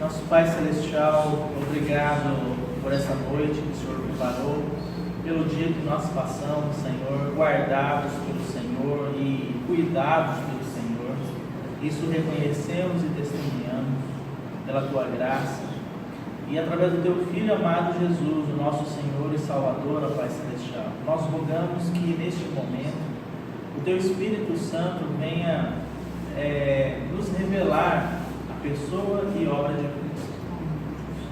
Nosso Pai Celestial, obrigado por essa noite que o Senhor preparou, pelo dia que nós passamos, Senhor, guardados pelo Senhor e cuidados pelo Senhor. Isso reconhecemos e testemunhamos pela Tua graça. E através do Teu Filho amado Jesus, o nosso Senhor e Salvador, ó Pai Celestial, nós rogamos que neste momento o Teu Espírito Santo venha nos revelar a pessoa e obra de Cristo.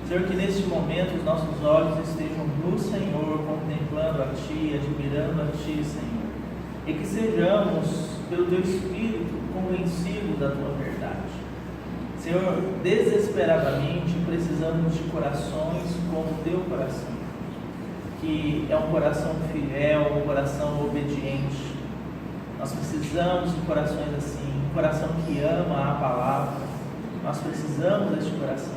Senhor, que neste momento os nossos olhos estejam no Senhor, contemplando a Ti, admirando a Ti, Senhor. E que sejamos, pelo Teu Espírito, convencidos da Tua verdade. Senhor, desesperadamente precisamos de corações como o Teu coração, que é um coração fiel, um coração obediente. Nós precisamos de corações assim, um coração que ama a palavra. Nós precisamos deste coração.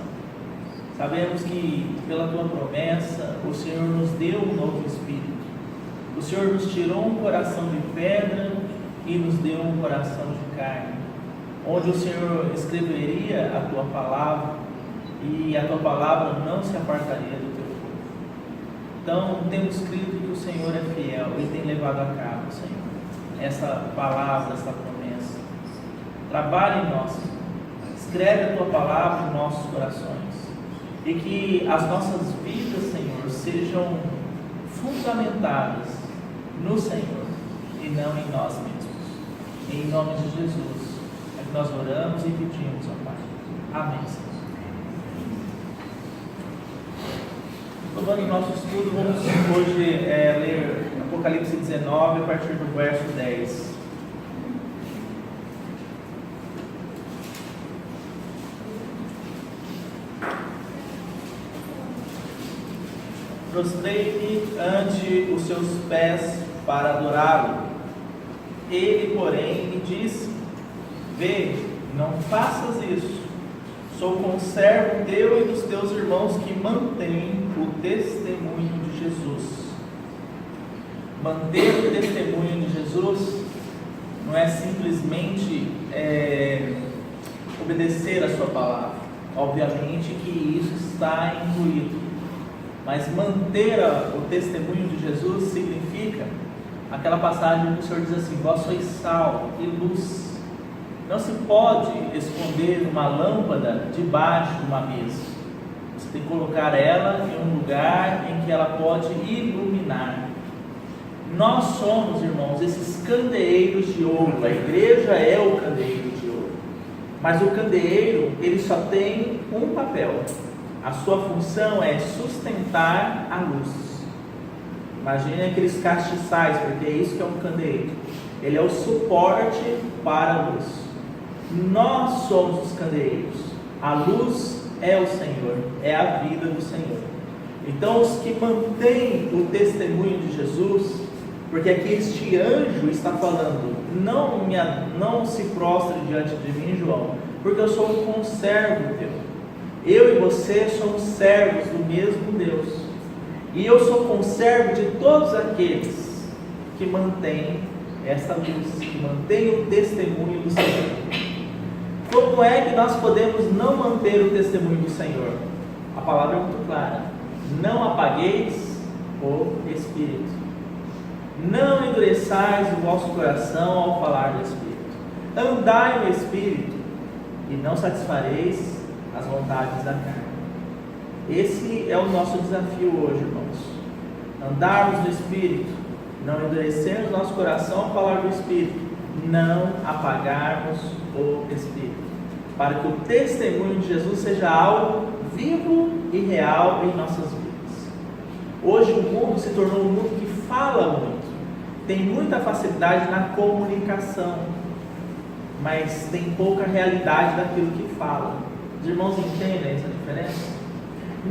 Sabemos que pela Tua promessa, o Senhor nos deu um novo espírito. O Senhor nos tirou um coração de pedra e nos deu um coração de carne, onde o Senhor escreveria a Tua palavra e a Tua palavra não se apartaria do Teu povo. Então, temos crido que o Senhor é fiel e tem levado a cabo, Senhor, essa palavra, essa promessa. Trabalhe em nós, escreve a Tua palavra em nossos corações e que as nossas vidas, Senhor, sejam fundamentadas no Senhor e não em nós mesmos. Em nome de Jesus é que nós oramos e pedimos, ó Pai. Amém, Senhor. Tomando o nosso estudo, vamos hoje ler Apocalipse 19, a partir do verso 10. Prostrei-me ante os seus pés para adorá-lo. Ele, porém, me disse: vê, não faças isso. Sou conservo teu e dos teus irmãos que mantêm o testemunho de Jesus. Manter o testemunho de Jesus não é simplesmente obedecer a sua palavra. Obviamente que isso está incluído. Mas manter o testemunho de Jesus significa aquela passagem que o Senhor diz assim: vós sois sal e luz. Não se pode esconder uma lâmpada debaixo de uma mesa. Você tem que colocar ela em um lugar em que ela pode iluminar. Nós somos, irmãos, esses candeeiros de ouro. A igreja é o candeeiro de ouro. Mas o candeeiro, ele só tem um papel. A sua função é sustentar a luz. Imagine aqueles castiçais, porque é isso que é um candeeiro. Ele é o suporte para a luz. Nós somos os candeeiros. A luz é o Senhor, é a vida do Senhor. Então, os que mantêm o testemunho de Jesus, porque aqui este anjo está falando: não se prostre diante de mim, João, porque eu sou um conservo teu. Eu e você somos servos do mesmo Deus. E eu sou conservo de todos aqueles que mantêm essa luz, que mantêm o testemunho do Senhor. Como é que nós podemos não manter o testemunho do Senhor? A palavra é muito clara: não apagueis o Espírito. Não endureçais o vosso coração ao falar do Espírito. Andai no Espírito e não satisfareis as vontades da carne. Esse é o nosso desafio hoje, irmãos. Andarmos no Espírito, não endurecermos nosso coração ao falar do Espírito, não apagarmos o Espírito, para que o testemunho de Jesus seja algo vivo e real em nossas vidas. Hoje o mundo se tornou um mundo que fala muito, tem muita facilidade na comunicação, mas tem pouca realidade daquilo que fala. Os irmãos entendem essa diferença?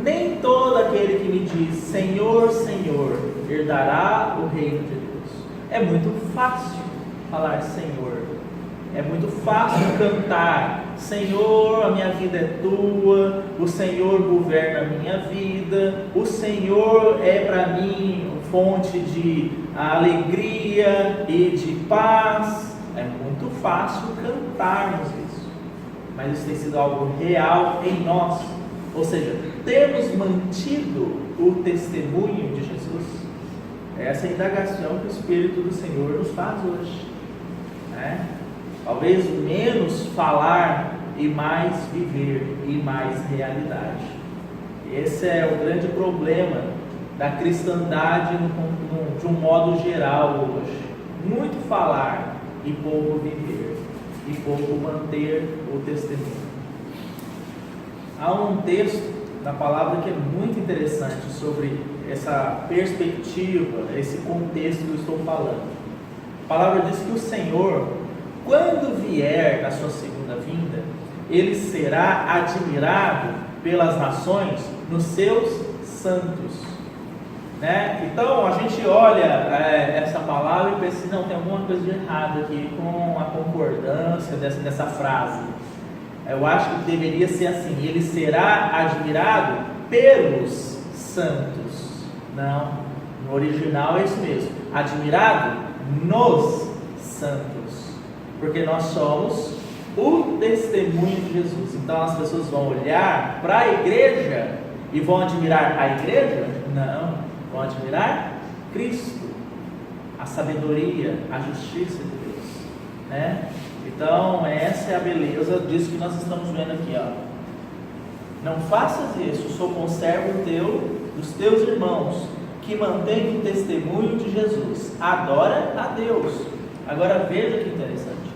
Nem todo aquele que me diz Senhor, Senhor, herdará o reino de Deus. É muito fácil falar Senhor. É muito fácil cantar Senhor, a minha vida é tua, o Senhor governa a minha vida, o Senhor é para mim fonte de alegria e de paz. É muito fácil cantarmos isso. mas isso tem sido algo real em nós. Ou seja, temos mantido o testemunho de Jesus? Essa é a indagação que o Espírito do Senhor nos faz hoje, né? Talvez menos falar e mais viver e mais realidade. Esse é o grande problema da cristandade de um modo geral hoje. Muito falar e pouco viver, e pouco manter o testemunho. Há um texto na palavra que é muito interessante sobre essa perspectiva, esse contexto que eu estou falando. A palavra diz que o Senhor, quando vier na sua segunda vinda, Ele será admirado pelas nações nos seus santos, né? Então a gente olha essa palavra e pensa assim, não, tem alguma coisa de errado aqui com a concordância dessa frase. Eu acho que deveria ser assim: Ele será admirado pelos santos. Não, no original é isso mesmo, admirado nos santos, porque nós somos o testemunho de Jesus. Então as pessoas vão olhar para a igreja e vão admirar a igreja? Não, vão admirar Cristo, a sabedoria, a justiça de Deus, né? Então essa é a beleza disso que nós estamos vendo aqui, ó. Não faças isso, sou conservo dos teus irmãos, que mantém o testemunho de Jesus. Adora a Deus. Agora veja que interessante.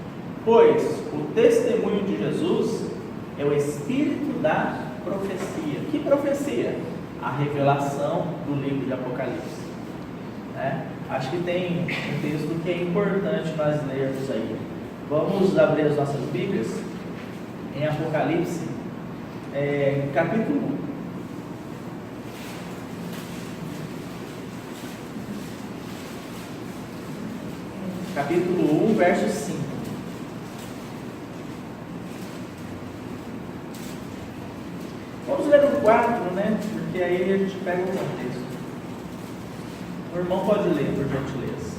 Pois o testemunho de Jesus é o espírito da profecia. Que profecia? A revelação do livro de Apocalipse, né? Acho que tem um texto que é importante nós lermos aí. Vamos abrir as nossas Bíblias em Apocalipse, capítulo 1. Capítulo 1, verso 5. Vamos ler o 4, né? Porque aí a gente pega o contexto. O irmão pode ler, por gentileza.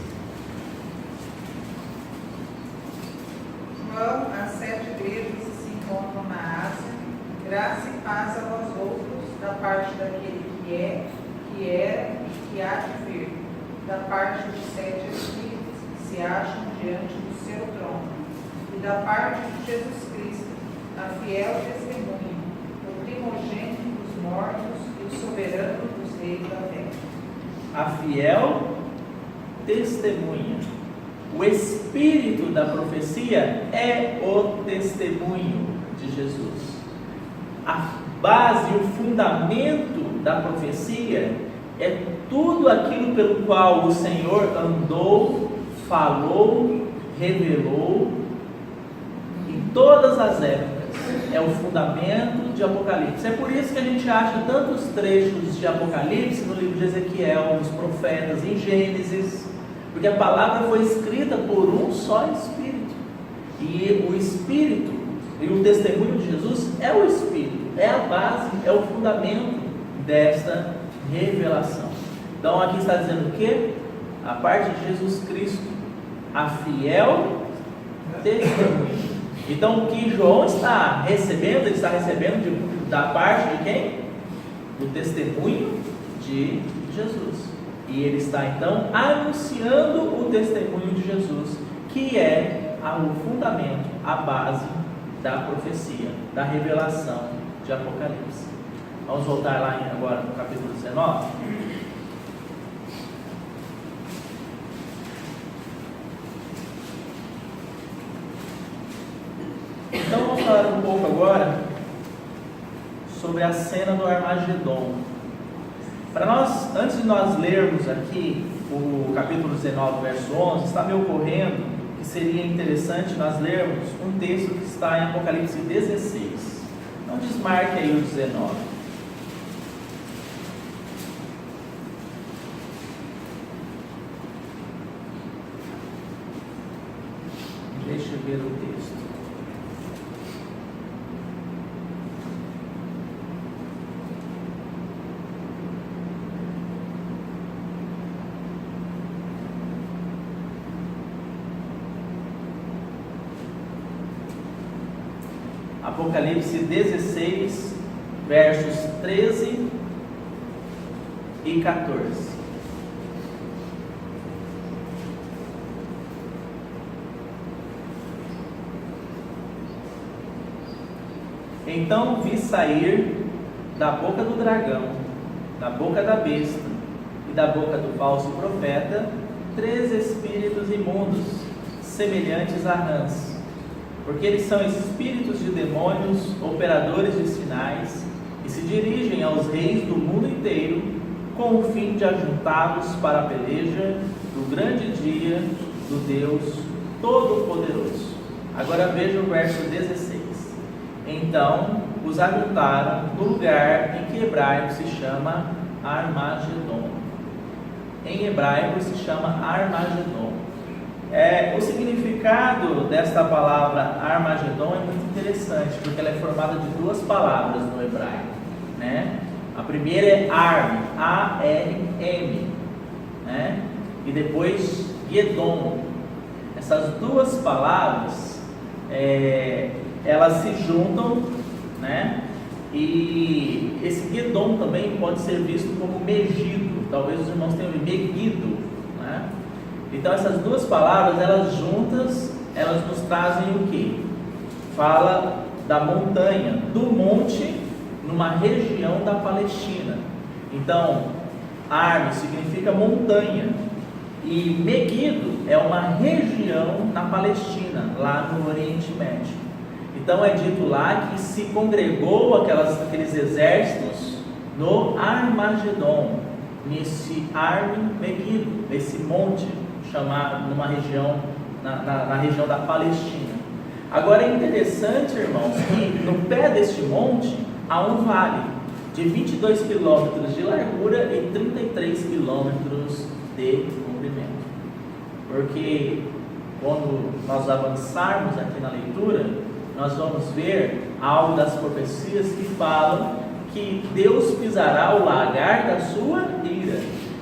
João, as 7 igrejas que se encontram na Ásia, graça e paz a vós outros, da parte daquele que é, que era e que há de vir, da parte dos 7 Espíritos que se acham diante do seu trono, e da parte de Jesus Cristo, a fiel testemunha, o primogênito dos mortos e o soberano dos reis da terra. A fiel testemunha. O espírito da profecia é o testemunho de Jesus. A base, o fundamento da profecia é tudo aquilo pelo qual o Senhor andou, falou, revelou em todas as épocas. É o fundamento de Apocalipse. É por isso que a gente acha tantos trechos de Apocalipse no livro de Ezequiel, nos profetas, em Gênesis, porque a palavra foi escrita por um só Espírito. E o Espírito e o testemunho de Jesus é o Espírito, é a base, é o fundamento desta revelação. Então aqui está dizendo o quê? A parte de Jesus Cristo, a fiel testemunha. Então o que João está recebendo, ele está recebendo da parte de quem? Do testemunho de Jesus. E ele está então anunciando o testemunho de Jesus, que é o fundamento, a base da profecia, da revelação de Apocalipse. Vamos voltar lá agora no capítulo 19. Então vamos falar um pouco agora sobre a cena do Armagedon. Para nós, antes de nós lermos aqui o capítulo 19, verso 11, está me ocorrendo que seria interessante nós lermos um texto que está em Apocalipse 16. Não desmarque aí o 19. Deixa eu ver o texto. A Apocalipse 16, versos 13 e 14. Então vi sair da boca do dragão, da boca da besta e da boca do falso profeta 3 espíritos imundos, semelhantes a rãs, porque eles são espíritos de demônios, operadores de sinais, e se dirigem aos reis do mundo inteiro, com o fim de ajuntá-los para a peleja do grande dia do Deus Todo-Poderoso. Agora veja o verso 16. Então os ajuntaram no lugar em que em hebraico se chama Armagedon. Em hebraico se chama Armagedon. O significado desta palavra Armagedon é muito interessante, porque ela é formada de 2 palavras no hebraico, né? A primeira é Arm, A-R-M, né? E depois Gedon. Essas 2 palavras, elas se juntam, né? E esse Gedon também pode ser visto como Megido. Talvez os irmãos tenham Megido, né? Então essas 2 palavras, elas juntas, elas nos trazem o que? Fala da montanha, do monte, numa região da Palestina. Então, Arm significa montanha, e Megido é uma região na Palestina, lá no Oriente Médio. Então é dito lá que se congregou aqueles exércitos no Armagedon, nesse Megido, esse monte chamado numa região, na região da Palestina. Agora é interessante, irmãos, que no pé deste monte há um vale de 22 quilômetros de largura e 33 quilômetros de comprimento. Porque quando nós avançarmos aqui na leitura, nós vamos ver algo das profecias que falam que Deus pisará o lagar da sua ira.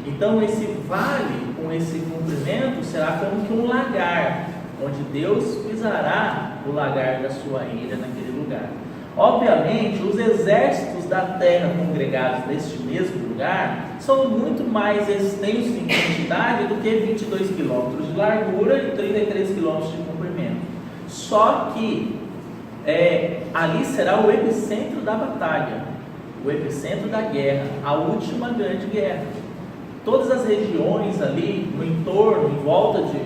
Então esse vale com esse comprimento será como que um lagar, onde Deus pisará o lagar da sua ira naquele lugar. Obviamente, os exércitos da terra congregados neste mesmo lugar são muito mais extensos em quantidade do que 22 quilômetros de largura e 33 quilômetros de comprimento. Só que ali será o epicentro da batalha, o epicentro da guerra, a última grande guerra. Todas as regiões ali no entorno, em volta de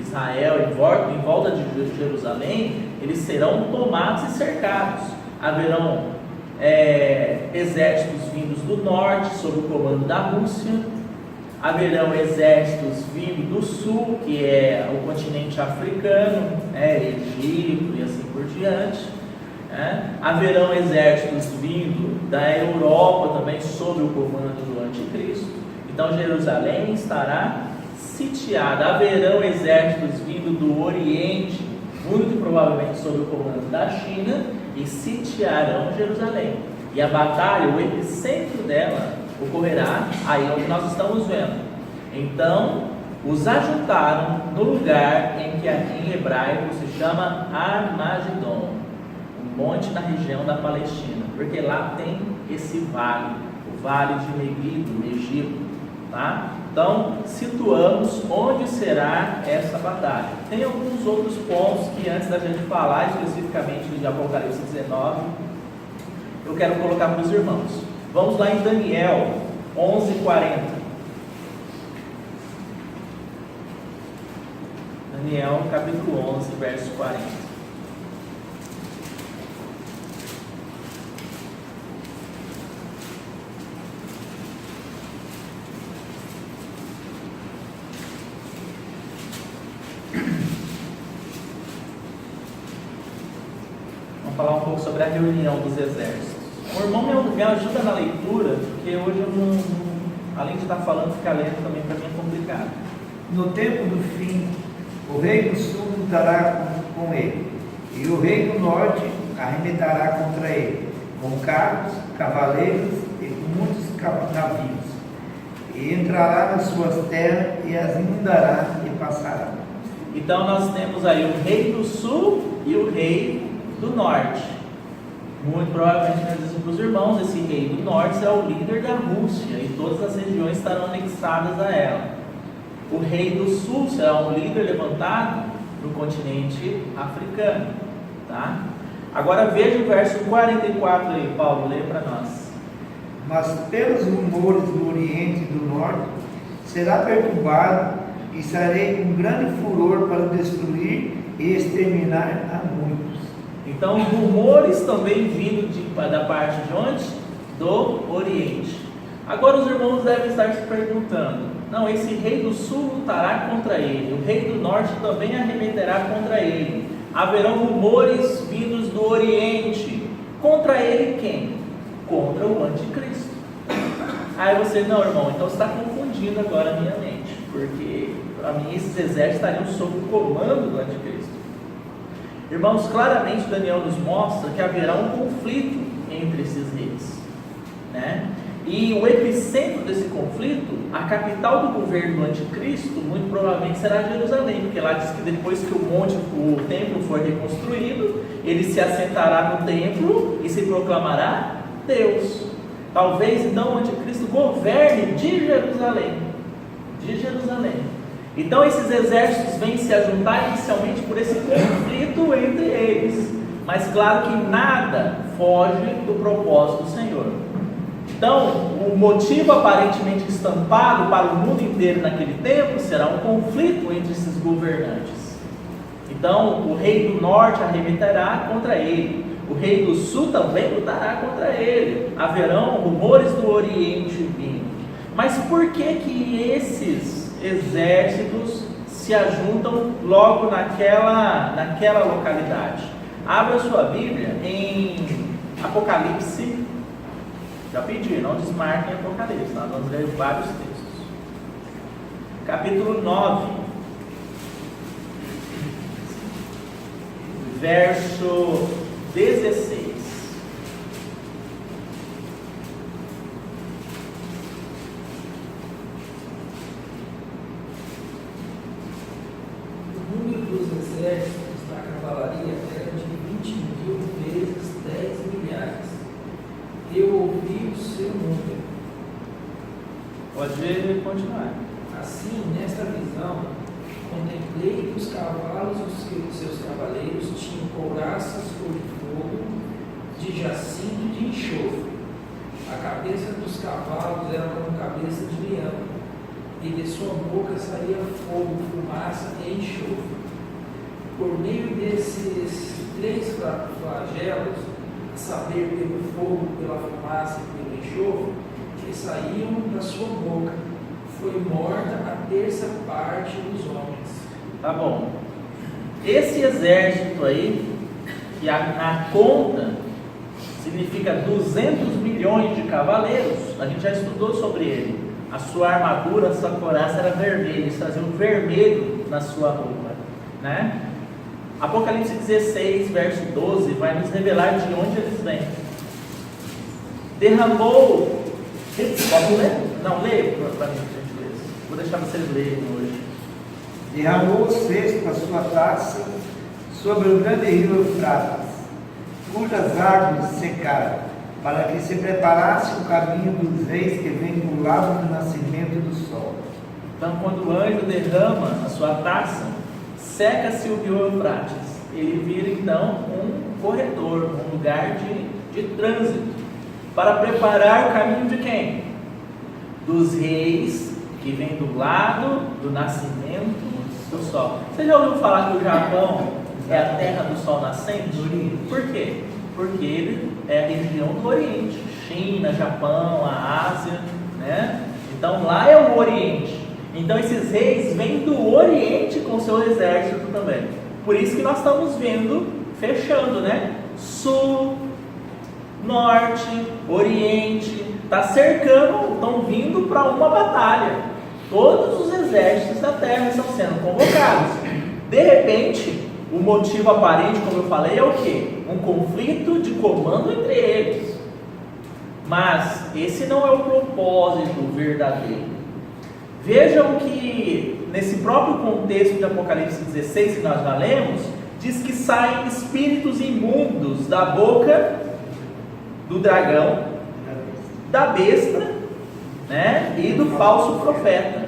Israel, em volta de Jerusalém, eles serão tomados e cercados. Haverão exércitos vindos do norte, sob o comando da Rússia. Haverão exércitos vindos do sul, que é o continente africano, Egito e assim por diante. Haverão exércitos vindos da Europa também, sob o comando do anticristo. Então Jerusalém estará sitiada. Haverão exércitos vindos do Oriente, muito provavelmente sob o comando da China, e sitiarão Jerusalém. E a batalha, o epicentro dela, ocorrerá aí onde nós estamos vendo. Então, os ajuntaram no lugar em que aqui em hebraico se chama Armagedon, um monte na região da Palestina, porque lá tem esse vale, o vale de Megido, tá? Então, situamos onde será essa batalha. Tem alguns outros pontos que antes da gente falar especificamente de Apocalipse 19, eu quero colocar para os irmãos. Vamos lá em Daniel 11:40. Daniel capítulo 11, verso 40. Vamos falar um pouco sobre a reunião dos exércitos. O irmão me ajuda na leitura, porque hoje eu não, além de estar falando, ficar lendo também para mim é complicado. No tempo do fim, o rei do sul lutará com ele, e o rei do norte arremeterá contra ele, com carros, cavaleiros e com muitos navios, e entrará nas suas terras e as inundará e passará. Então nós temos aí o rei do sul e o rei do norte. Muito provavelmente nós dizemos para os irmãos, esse rei do norte será o líder da Rússia e todas as regiões estarão anexadas a ela. O rei do sul será um líder levantado no continente africano, tá? Agora veja o verso 44 aí, Paulo, lê para nós. Mas pelos rumores do Oriente e do Norte será perturbado e estarei com grande furor para destruir e exterminar a muitos. Então, rumores também vindo da parte de onde? Do Oriente. Agora os irmãos devem estar se perguntando, não, esse rei do sul lutará contra ele, o rei do norte também arremeterá contra ele, haverão rumores vindos do Oriente, contra ele quem? Contra o anticristo. Aí você, não, irmão, então você está confundindo agora a minha mente, porque para mim esses exércitos estariam sob o comando do anticristo. Irmãos, claramente Daniel nos mostra que haverá um conflito entre esses reis, né? E o epicentro desse conflito, a capital do governo do anticristo, muito provavelmente será Jerusalém, porque lá diz que depois que o templo for reconstruído, ele se assentará no templo e se proclamará Deus. Talvez então o anticristo governe de Jerusalém. Então esses exércitos vêm se ajuntar inicialmente por esse conflito entre eles, mas claro que nada foge do propósito do Senhor. Então o motivo aparentemente estampado para o mundo inteiro naquele tempo será um conflito entre esses governantes. Então o rei do norte arremeterá contra ele, o rei do sul também lutará contra ele, haverão rumores do Oriente vindo. Mas por que esses exércitos se ajuntam logo naquela localidade? Abra sua Bíblia em Apocalipse. Já pedi, não desmarquem Apocalipse, nós vamos ler vários textos. Capítulo 9, verso 16. O número dos exércitos da cavalaria era de 20.000 vezes 10 milhares. Eu ouvi o seu número. Pode continuar. Assim, nesta visão, contemplei que os cavalos e os seus cavaleiros tinham couraças cor de fogo, de jacinto e de enxofre. A cabeça dos cavalos era como cabeça de leão, e de sua boca saía fogo, fumaça e enxofre. Por meio desses 3 flagelos, a saber, pelo fogo, pela fumaça e pelo enxofre, que saíam da sua boca, foi morta a terça parte dos homens. Tá bom. Esse exército aí, que na conta significa 200 milhões de cavaleiros, a gente já estudou sobre ele. A sua armadura, a sua couraça era vermelha, eles traziam vermelho na sua roupa, né? Apocalipse 16, verso 12, vai nos revelar de onde eles vêm. Derramou. Posso ler? Não, leia para mim, gentileza. Vou deixar vocês lerem hoje. Derramou o cesto a sua taça sobre o grande rio Eufrates, cujas águas secaram, para que se preparasse o caminho dos reis que vêm do lado do nascimento do sol. Então, quando o anjo derrama a sua taça, seca-se o rio Eufrates. Ele vira então um corredor, um lugar de trânsito, para preparar o caminho de quem? Dos reis que vêm do lado do nascimento do sol. Você já ouviu falar que o Japão é a terra do sol nascente? Por quê? Porque ele é a região do Oriente, China, Japão, a Ásia, né? Então lá é o Oriente. Então esses reis vêm do Oriente com seu exército também. Por isso que nós estamos vendo fechando, né? Sul, Norte, Oriente, está cercando, estão vindo para uma batalha. Todos os exércitos da terra estão sendo convocados. De repente, o motivo aparente, como eu falei, é o quê? Um conflito de comando entre eles. Mas esse não é o propósito verdadeiro. Vejam que nesse próprio contexto de Apocalipse 16, que nós já lemos, diz que saem espíritos imundos da boca do dragão, da besta, né? E do falso profeta.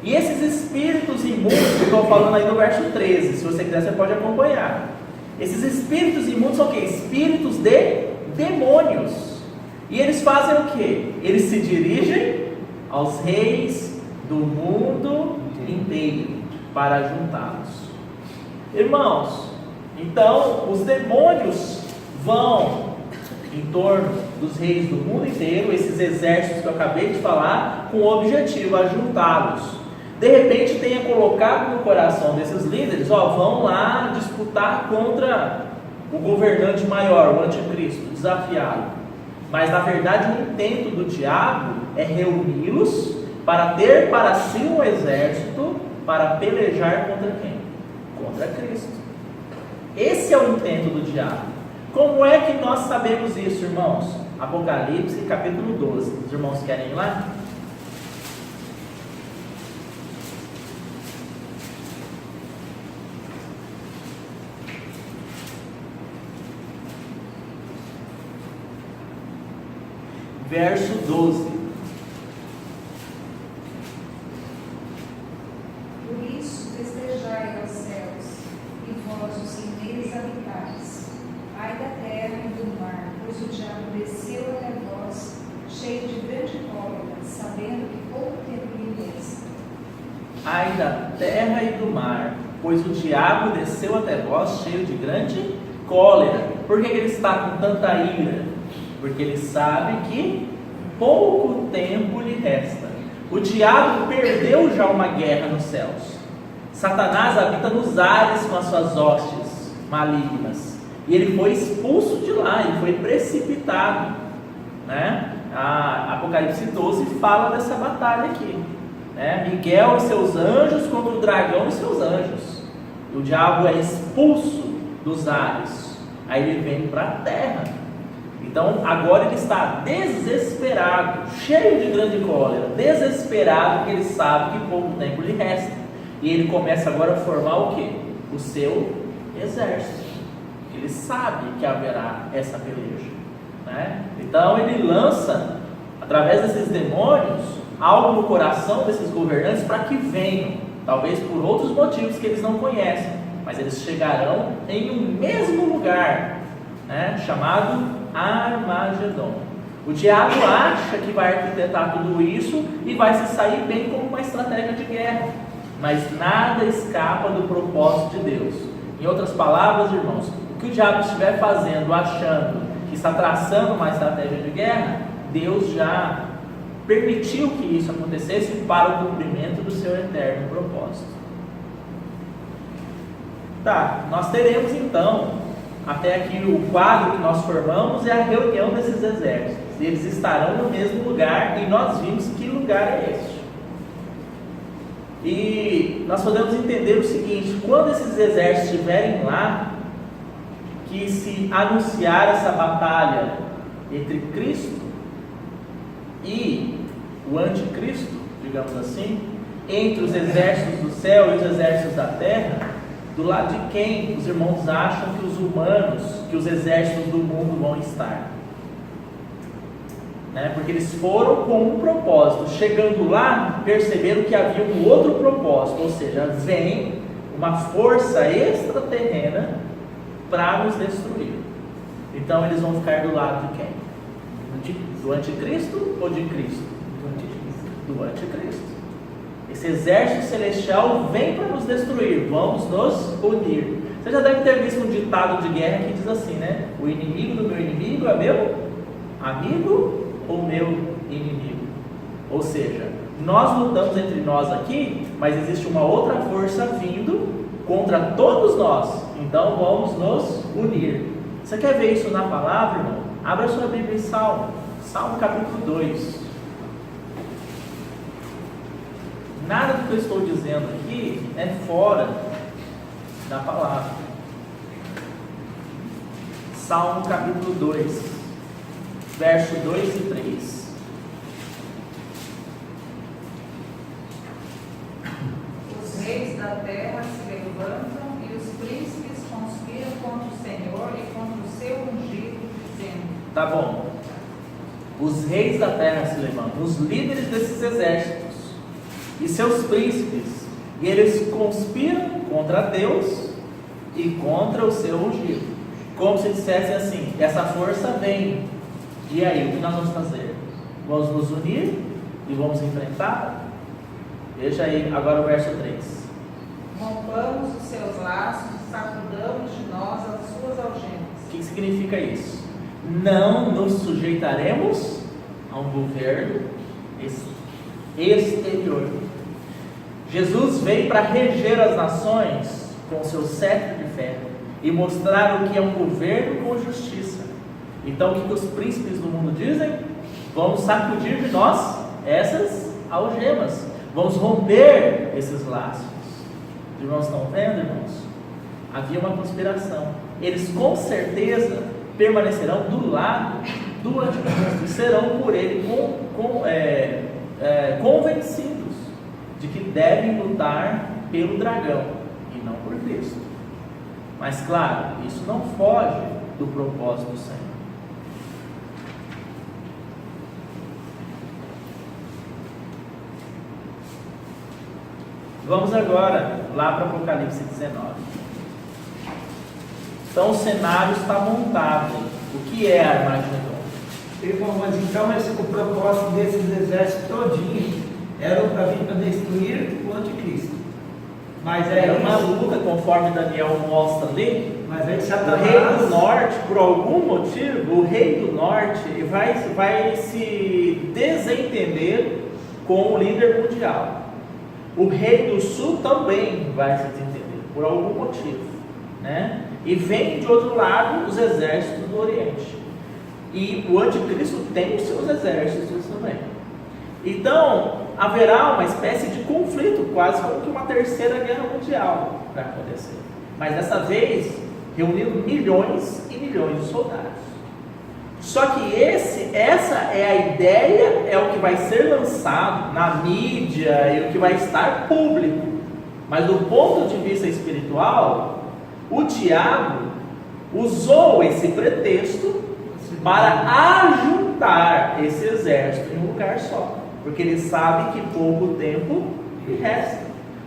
E esses espíritos imundos, que eu estou falando aí no verso 13, se você quiser você pode acompanhar. Esses espíritos imundos são o quê? Espíritos de demônios. E eles fazem o quê? Eles se dirigem aos reis do mundo inteiro para juntá-los. Irmãos, então os demônios vão em torno dos reis do mundo inteiro, esses exércitos que eu acabei de falar, com o objetivo a juntá-los. De repente tenha colocado no coração desses líderes, vão lá disputar contra o governante maior, o anticristo, desafiá-lo. Mas na verdade o intento do diabo é reuni-los para ter para si um exército para pelejar contra quem? Contra Cristo. Esse é o intento do diabo. Como é que nós sabemos isso, irmãos? Apocalipse, capítulo 12. Os irmãos querem ir lá? Verso 12. Por isso festejai aos céus, e vós os que neles habitais. Ai da terra e do mar, pois o diabo desceu até vós, cheio de grande cólera, sabendo que pouco tempo lhe resta. Ai da terra e do mar, pois o diabo desceu até vós, cheio de grande cólera. Por que ele está com tanta ira? Porque ele sabe que pouco tempo lhe resta. O diabo perdeu já uma guerra nos céus. Satanás habita nos ares com as suas hostes malignas. E ele foi expulso de lá, ele foi precipitado. Né? A Apocalipse 12 fala dessa batalha aqui. Né? Miguel e seus anjos contra o dragão e seus anjos. O diabo é expulso dos ares. Aí ele vem para a terra. Então agora ele está desesperado, cheio de grande cólera, desesperado porque ele sabe que pouco tempo lhe resta. E ele começa agora a formar o quê? O seu exército. Ele sabe que haverá essa peleja. Né? Então ele lança, através desses demônios, algo no coração desses governantes para que venham, talvez por outros motivos que eles não conhecem, mas eles chegarão em um mesmo lugar, né, chamado Armagedon. O diabo acha que vai arquitetar tudo isso e vai se sair bem como uma estratégia de guerra, mas nada escapa do propósito de Deus. Em outras palavras, irmãos, o que o diabo estiver fazendo, achando que está traçando uma estratégia de guerra, Deus já permitiu que isso acontecesse para o cumprimento do seu eterno propósito. Tá, nós teremos então até aqui o quadro que nós formamos é a reunião desses exércitos. Eles estarão no mesmo lugar e nós vimos que lugar é este. E nós podemos entender o seguinte: quando esses exércitos estiverem lá, que se anunciar essa batalha entre Cristo e o anticristo, digamos assim, entre os exércitos do céu e os exércitos da terra, do lado de quem os irmãos acham que os humanos, que os exércitos do mundo vão estar? Né? Porque eles foram com um propósito. Chegando lá, perceberam que havia um outro propósito, ou seja, vem uma força extraterrena para nos destruir. Então eles vão ficar do lado de quem? Do anticristo ou de Cristo? Do anticristo. Esse exército celestial vem para nos destruir, vamos nos unir. Você já deve ter visto um ditado de guerra que diz assim, né? O inimigo do meu inimigo é meu amigo ou meu inimigo? Ou seja, nós lutamos entre nós aqui, mas existe uma outra força vindo contra todos nós. Então vamos nos unir. Você quer ver isso na palavra, irmão? Abra sua Bíblia em Salmo capítulo 2. Nada do que eu estou dizendo aqui é fora da palavra. Salmo capítulo 2, verso 2 e 3. Os reis da terra se levantam e os príncipes conspiram contra o Senhor e contra o seu ungido, dizendo: Tá bom. os reis da terra se levantam, os líderes desses exércitos e seus príncipes, e eles conspiram contra Deus e contra o seu ungido, como se dissessem assim: essa força vem, e aí, o que nós vamos fazer? Vamos nos unir e vamos enfrentar? Veja aí agora o verso 3. Rompamos os seus laços e sacudamos de nós as suas algemas. O que significa isso? Não nos sujeitaremos a um governo exterior. Jesus veio para reger as nações com o seu cetro de ferro e mostrar o que é um governo com justiça. Então, o que os príncipes do mundo dizem? Vamos sacudir de nós essas algemas, vamos romper esses laços. Os irmãos estão vendo, irmãos? Havia uma conspiração. Eles com certeza permanecerão do lado do anticristo e serão por ele convencidos de que devem lutar pelo dragão e não por Cristo. Mas claro, isso não foge do propósito do Senhor. Vamos agora lá para Apocalipse 19. Então o cenário está montado. O que é Armagedon? Irmão, mas então o propósito desses exércitos todinhos era para vir para destruir o anticristo. Mas aí Era uma luta, conforme Daniel mostra ali. Mas aí O Satanás, rei do norte, por algum motivo, o rei do norte vai se desentender com o líder mundial. O rei do sul também vai se desentender, por algum motivo, né? E vem de outro lado os exércitos do Oriente. E o anticristo tem os seus exércitos também. Então, haverá uma espécie de conflito, quase como que uma terceira guerra mundial vai acontecer. Mas dessa vez, reunindo milhões e milhões de soldados. Só que essa é a ideia, é o que vai ser lançado na mídia e o que vai estar público. Mas do ponto de vista espiritual, o diabo usou esse pretexto para ajuntar esse exército em um lugar só, porque ele sabe que pouco tempo resta.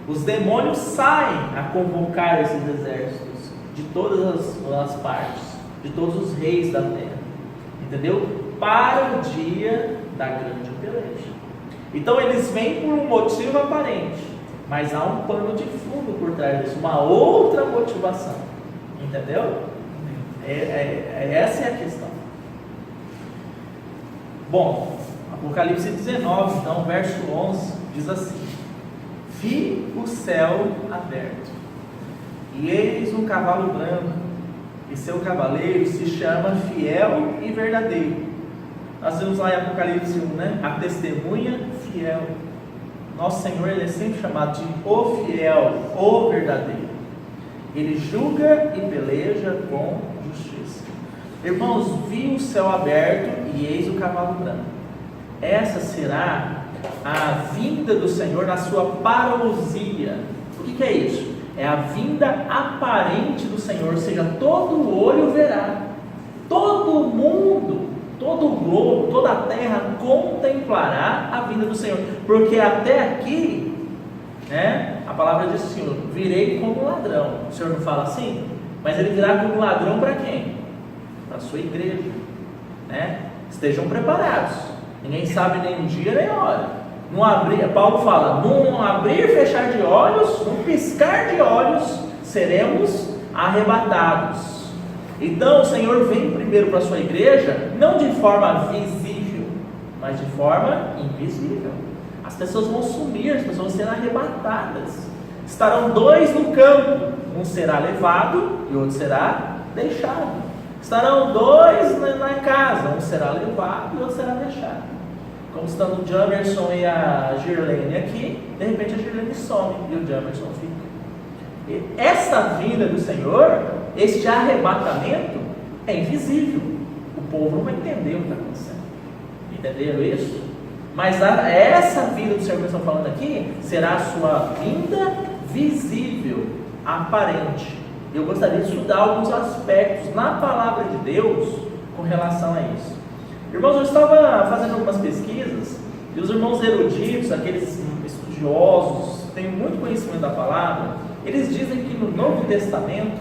Os demônios saem a convocar esses exércitos de todas as partes, de todos os reis da terra, entendeu? Para o dia da grande peleja. Então eles vêm por um motivo aparente, mas há um pano de fundo por trás disso, uma outra motivação, entendeu? Essa é a questão. Bom, Apocalipse 19, então, verso 11, diz assim: vi o céu aberto, e eis um cavalo branco, e seu cavaleiro se chama Fiel e Verdadeiro. Nós vimos lá em Apocalipse 1, né? A testemunha fiel. Nosso Senhor, ele é sempre chamado de o fiel, o verdadeiro. Ele julga e peleja com justiça. Irmãos, vi o céu aberto e eis o cavalo branco. Essa será a vinda do Senhor na sua parousia. O que é isso? É a vinda aparente do Senhor, ou seja, todo olho verá, todo mundo, todo o globo, toda a terra contemplará a vinda do Senhor, porque até aqui, né, a palavra diz assim: virei como ladrão. O Senhor não fala assim? Mas ele virá como ladrão para quem? Para a sua igreja, né? Estejam preparados, ninguém sabe nem o dia nem a hora. Não abrir, Paulo fala, num abrir e fechar de olhos, num piscar de olhos, seremos arrebatados. Então o Senhor vem primeiro para a sua igreja, não de forma visível, mas de forma invisível. As pessoas vão sumir, as pessoas vão ser arrebatadas. Estarão dois no campo, um será levado e outro será deixado. Estarão dois na casa, um será levado e outro será deixado. Como estando o Jamerson e a Girlene aqui, de repente a Girlene some e o Jamerson fica. E essa vinda do Senhor, este arrebatamento, é invisível. O povo não vai entender o que está acontecendo. Entenderam isso? Mas essa vinda do Senhor que nós estamos falando aqui, será a sua vinda visível, aparente. Eu gostaria de estudar alguns aspectos na palavra de Deus com relação a isso. Irmãos, eu estava fazendo algumas pesquisas e os irmãos eruditos, aqueles estudiosos, têm muito conhecimento da palavra, eles dizem que no Novo Testamento,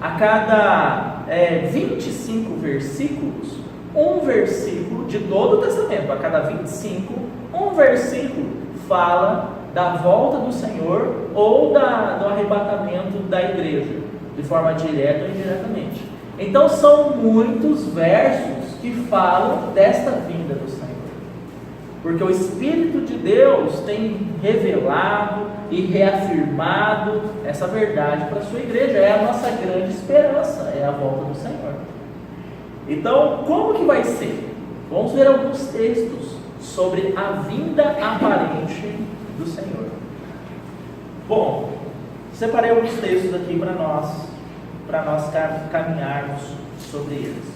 a cada 25 versículos, um versículo de todo o Testamento, a cada 25, um versículo fala da volta do Senhor ou do arrebatamento da igreja, de forma direta ou indiretamente. Então são muitos versos que falam desta vinda do Senhor, porque o Espírito de Deus tem revelado e reafirmado essa verdade para a sua igreja. É a nossa grande esperança, é a volta do Senhor. Então, como que vai ser? Vamos ver alguns textos sobre a vinda aparente do Senhor. Bom, separei alguns textos aqui para nós caminharmos sobre eles.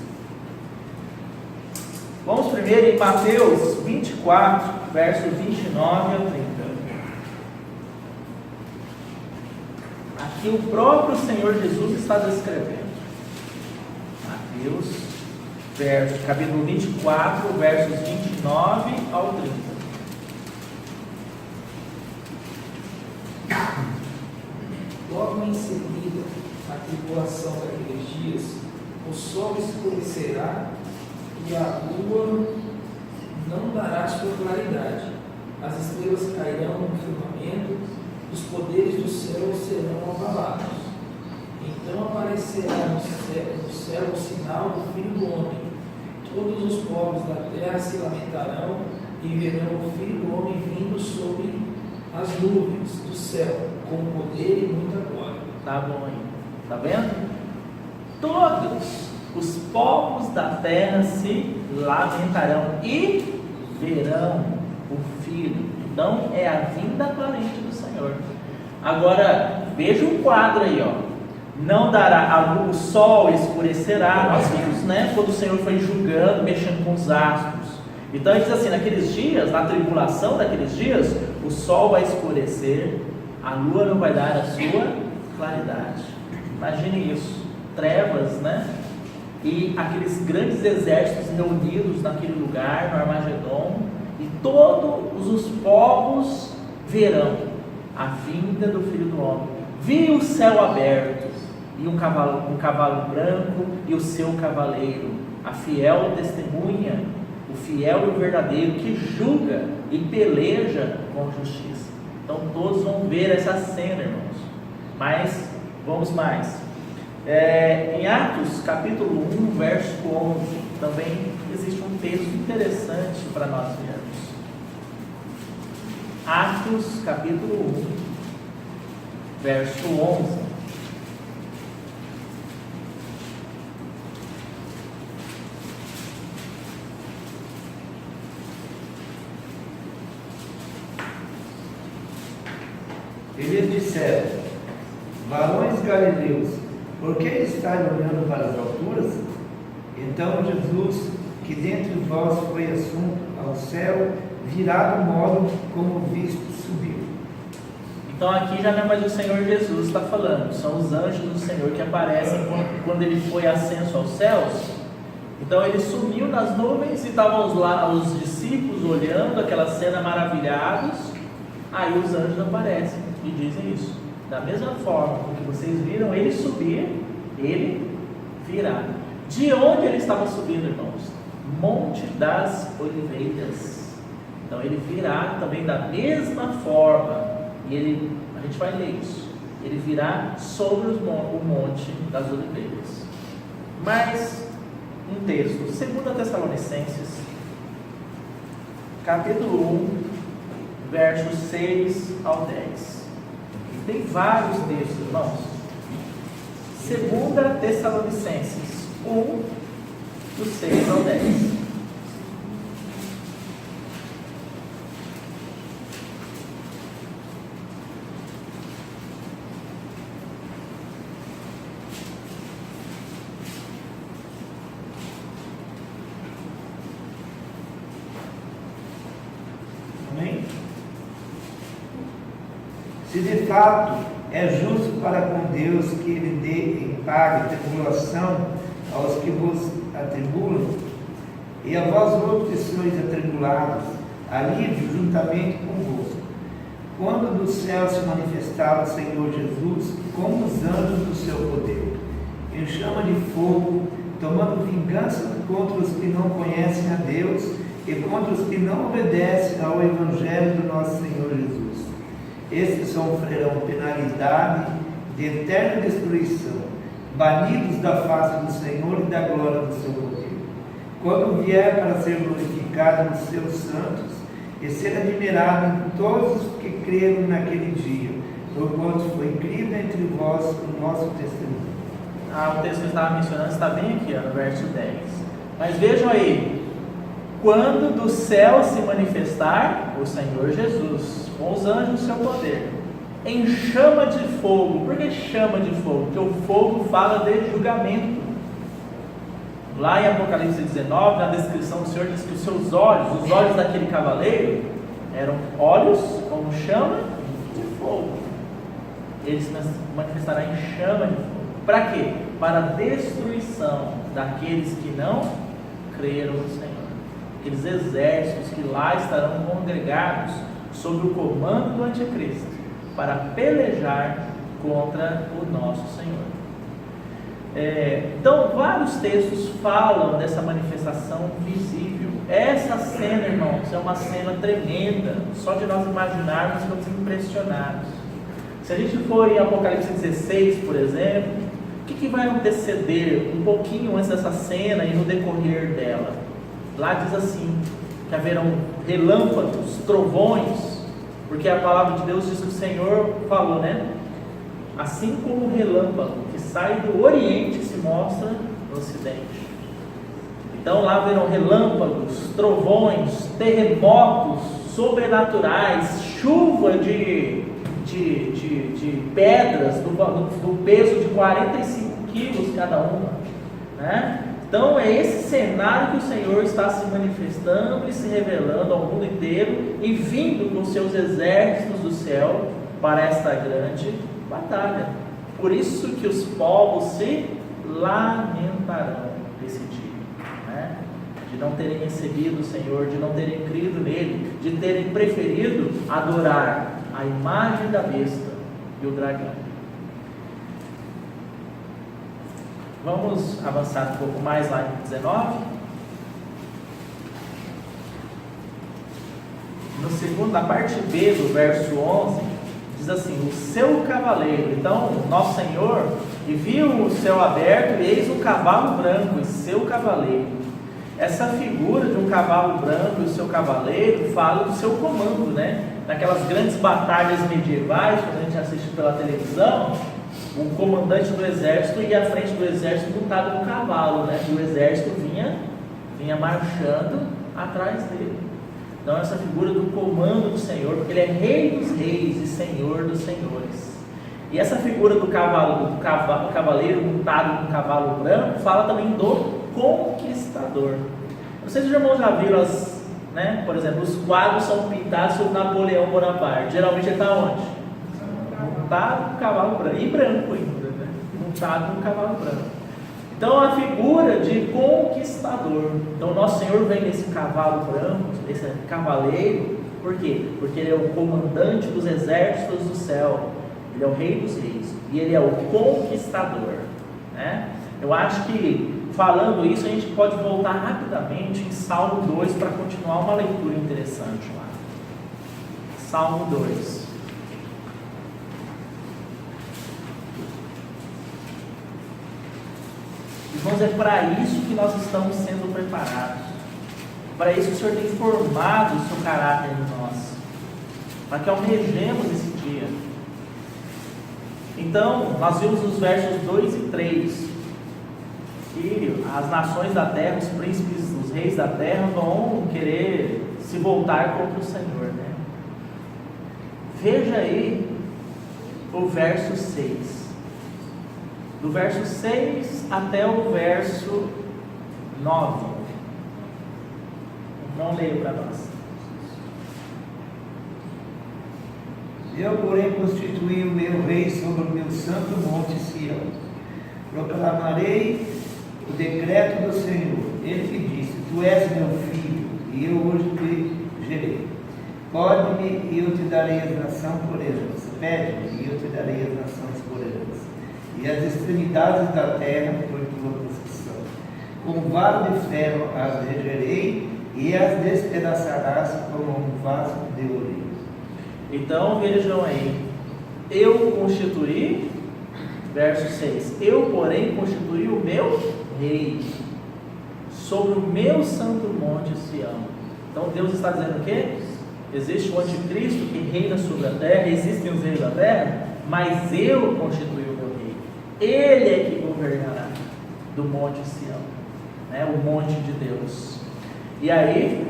Vamos primeiro em Mateus 24, versos 29 a 30. Aqui o próprio Senhor Jesus está descrevendo. Mateus, capítulo 24, versos 29 ao 30. Logo em seguida, a tribulação daqueles dias, o sol escurecerá e a lua não dará sua claridade. As estrelas cairão no firmamento, os poderes do céu serão abalados. Então aparecerá no céu o sinal do Filho do Homem. Todos os povos da terra se lamentarão e verão o Filho do Homem vindo sobre as nuvens do céu, com poder e muita glória. Tá bom aí, tá vendo? Todos os povos da terra se lamentarão e verão o Filho. Então é a vinda aparente do Senhor. Agora veja um quadro aí, ó. Não dará o sol escurecerá. Nós vimos, né? Quando o Senhor foi julgando, mexendo com os astros. Então ele diz assim: naqueles dias, na tribulação daqueles dias, o sol vai escurecer, a lua não vai dar a sua claridade. Imagine isso, trevas, né? E aqueles grandes exércitos reunidos naquele lugar, no Armagedon, e todos os povos verão a vinda do Filho do Homem. Vi o céu aberto, e um cavalo branco, e o seu cavaleiro, a fiel testemunha, o fiel e o verdadeiro, que julga e peleja com justiça. Então todos vão ver essa cena, irmãos. Mas, vamos mais. Em Atos, capítulo 1, verso 11, também existe um texto interessante para nós vermos. Atos, capítulo 1, verso 11. Eles disseram: varões galileus, por que estáis olhando para as alturas? Então Jesus, que dentre vós foi assunto ao céu, virá do modo como visto subiu. Então aqui já não é mais o Senhor Jesus que está falando, são os anjos do Senhor que aparecem quando ele foi ascenso aos céus. Então ele sumiu nas nuvens e estavam lá os discípulos olhando aquela cena maravilhados. Aí os anjos aparecem e dizem isso: da mesma forma que vocês viram ele subir, ele virá. De onde ele estava subindo, irmãos? Monte das Oliveiras. Então ele virá também da mesma forma. E a gente vai ler isso. Ele virá sobre o Monte das Oliveiras. Mais um texto, 2 Tessalonicenses, capítulo 1, versos 6 ao 10. Tem vários textos, irmãos. 2 Tessalonicenses 1, do 6 ao 10. Se de fato é justo para com Deus que ele dê em pague tribulação aos que vos atribulam, E a vós outros que sois atribulados, alívio juntamente convosco. Quando do céu se manifestar o Senhor Jesus, como os anjos do seu poder, em chama de fogo, tomando vingança contra os que não conhecem a Deus e contra os que não obedecem ao Evangelho do nosso Senhor Jesus. Estes sofrerão penalidade de eterna destruição, banidos da face do Senhor e da glória do seu poder, quando vier para ser glorificado nos seus santos e ser admirado em todos os que creram naquele dia, porquanto foi crido entre vós o nosso testemunho. O texto que eu estava mencionando está bem aqui, no verso 10. Mas vejam aí, quando do céu se manifestar o Senhor Jesus, com os anjos do seu poder, em chama de fogo. Por que chama de fogo? Porque o fogo fala de julgamento. Lá em Apocalipse 19, na descrição do Senhor, diz que os seus olhos, os olhos daquele cavaleiro, eram olhos como chama de fogo. Ele se manifestará em chama de fogo. Para quê? Para a destruição daqueles que não creram no Senhor. Aqueles exércitos que lá estarão congregados sob o comando do anticristo, para pelejar contra o nosso Senhor. Então, vários textos falam dessa manifestação visível. Essa cena, irmãos, é uma cena tremenda. Só de nós imaginarmos, ficamos impressionados. Se a gente for em Apocalipse 16, por exemplo, o que vai anteceder um pouquinho antes dessa cena e no decorrer dela? Lá diz assim, que haverão relâmpagos, trovões, porque a palavra de Deus diz que o Senhor falou, né? Assim como o relâmpago que sai do Oriente se mostra no Ocidente. Então lá haverão relâmpagos, trovões, terremotos sobrenaturais, chuva de pedras do peso de 45 quilos cada uma, né? Então é esse cenário que o Senhor está se manifestando e se revelando ao mundo inteiro e vindo com seus exércitos do céu para esta grande batalha. Por isso que os povos se lamentarão nesse dia, né? De não terem recebido o Senhor, de não terem crido nele, de terem preferido adorar a imagem da besta e o dragão. Vamos avançar um pouco mais lá em 19. Na parte B do verso 11, diz assim: o seu cavaleiro. Então, nosso Senhor, e viu o céu aberto, e eis um cavalo branco, e seu cavaleiro. Essa figura de um cavalo branco e o seu cavaleiro fala do seu comando, né? Naquelas grandes batalhas medievais, quando a gente assiste pela televisão, o comandante do exército ia à frente do exército montado no cavalo, né? E o exército vinha marchando atrás dele. Então essa figura do comando do Senhor, porque ele é rei dos reis e senhor dos senhores. E essa figura do cavaleiro montado no cavalo branco fala também do conquistador. Não sei se os irmãos já viram né? Por exemplo, os quadros são pintados sobre Napoleão Bonaparte. Geralmente ele está onde? Montado no cavalo branco, e branco ainda, né? Montado no cavalo branco. Então a figura de conquistador. Então nosso Senhor vem nesse cavalo branco, esse cavaleiro. Por quê? Porque ele é o comandante dos exércitos do céu. Ele é o rei dos reis. E ele é o conquistador, né? Eu acho que falando isso a gente pode voltar rapidamente em Salmo 2 para continuar uma leitura interessante lá. Salmo 2. Irmãos, é para isso que nós estamos sendo preparados. Para isso que o Senhor tem formado o seu caráter em nós. Para que almejemos esse dia. Então, nós vimos os versos 2 e 3. Que as nações da terra, os príncipes, os reis da terra vão querer se voltar contra o Senhor, né? Veja aí o verso 6. Do verso 6 até o verso 9. Não leio para nós. Eu, porém, constituí o meu rei sobre o meu santo monte Sião. Proclamarei o decreto do Senhor. Ele que disse: Tu és meu filho, e eu hoje te gerei. Pode-me, e eu te darei as nações por herança. Pede-me, e eu te darei as nações por herança. E as extremidades da terra por tua possessão. Com vara de ferro as regerei, e as despedaçarás como um vaso de ouro. Então vejam aí, eu constituí, verso 6, eu porém constituí o meu rei sobre o meu santo monte Sião. Então Deus está dizendo o quê? Existe o anticristo que reina sobre a terra, existem os reis da terra, mas eu constituí o meu rei. Ele é que governará do monte Sião, né? O monte de Deus. E aí,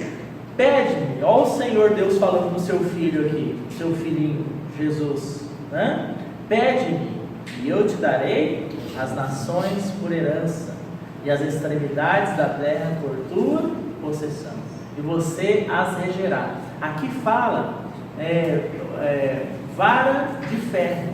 pede-me, ó o Senhor Deus falando do seu filho aqui, seu filhinho, Jesus, né? Pede-me, e eu te darei as nações por herança, e as extremidades da terra por tua possessão, e você as regerá. Aqui fala vara de ferro.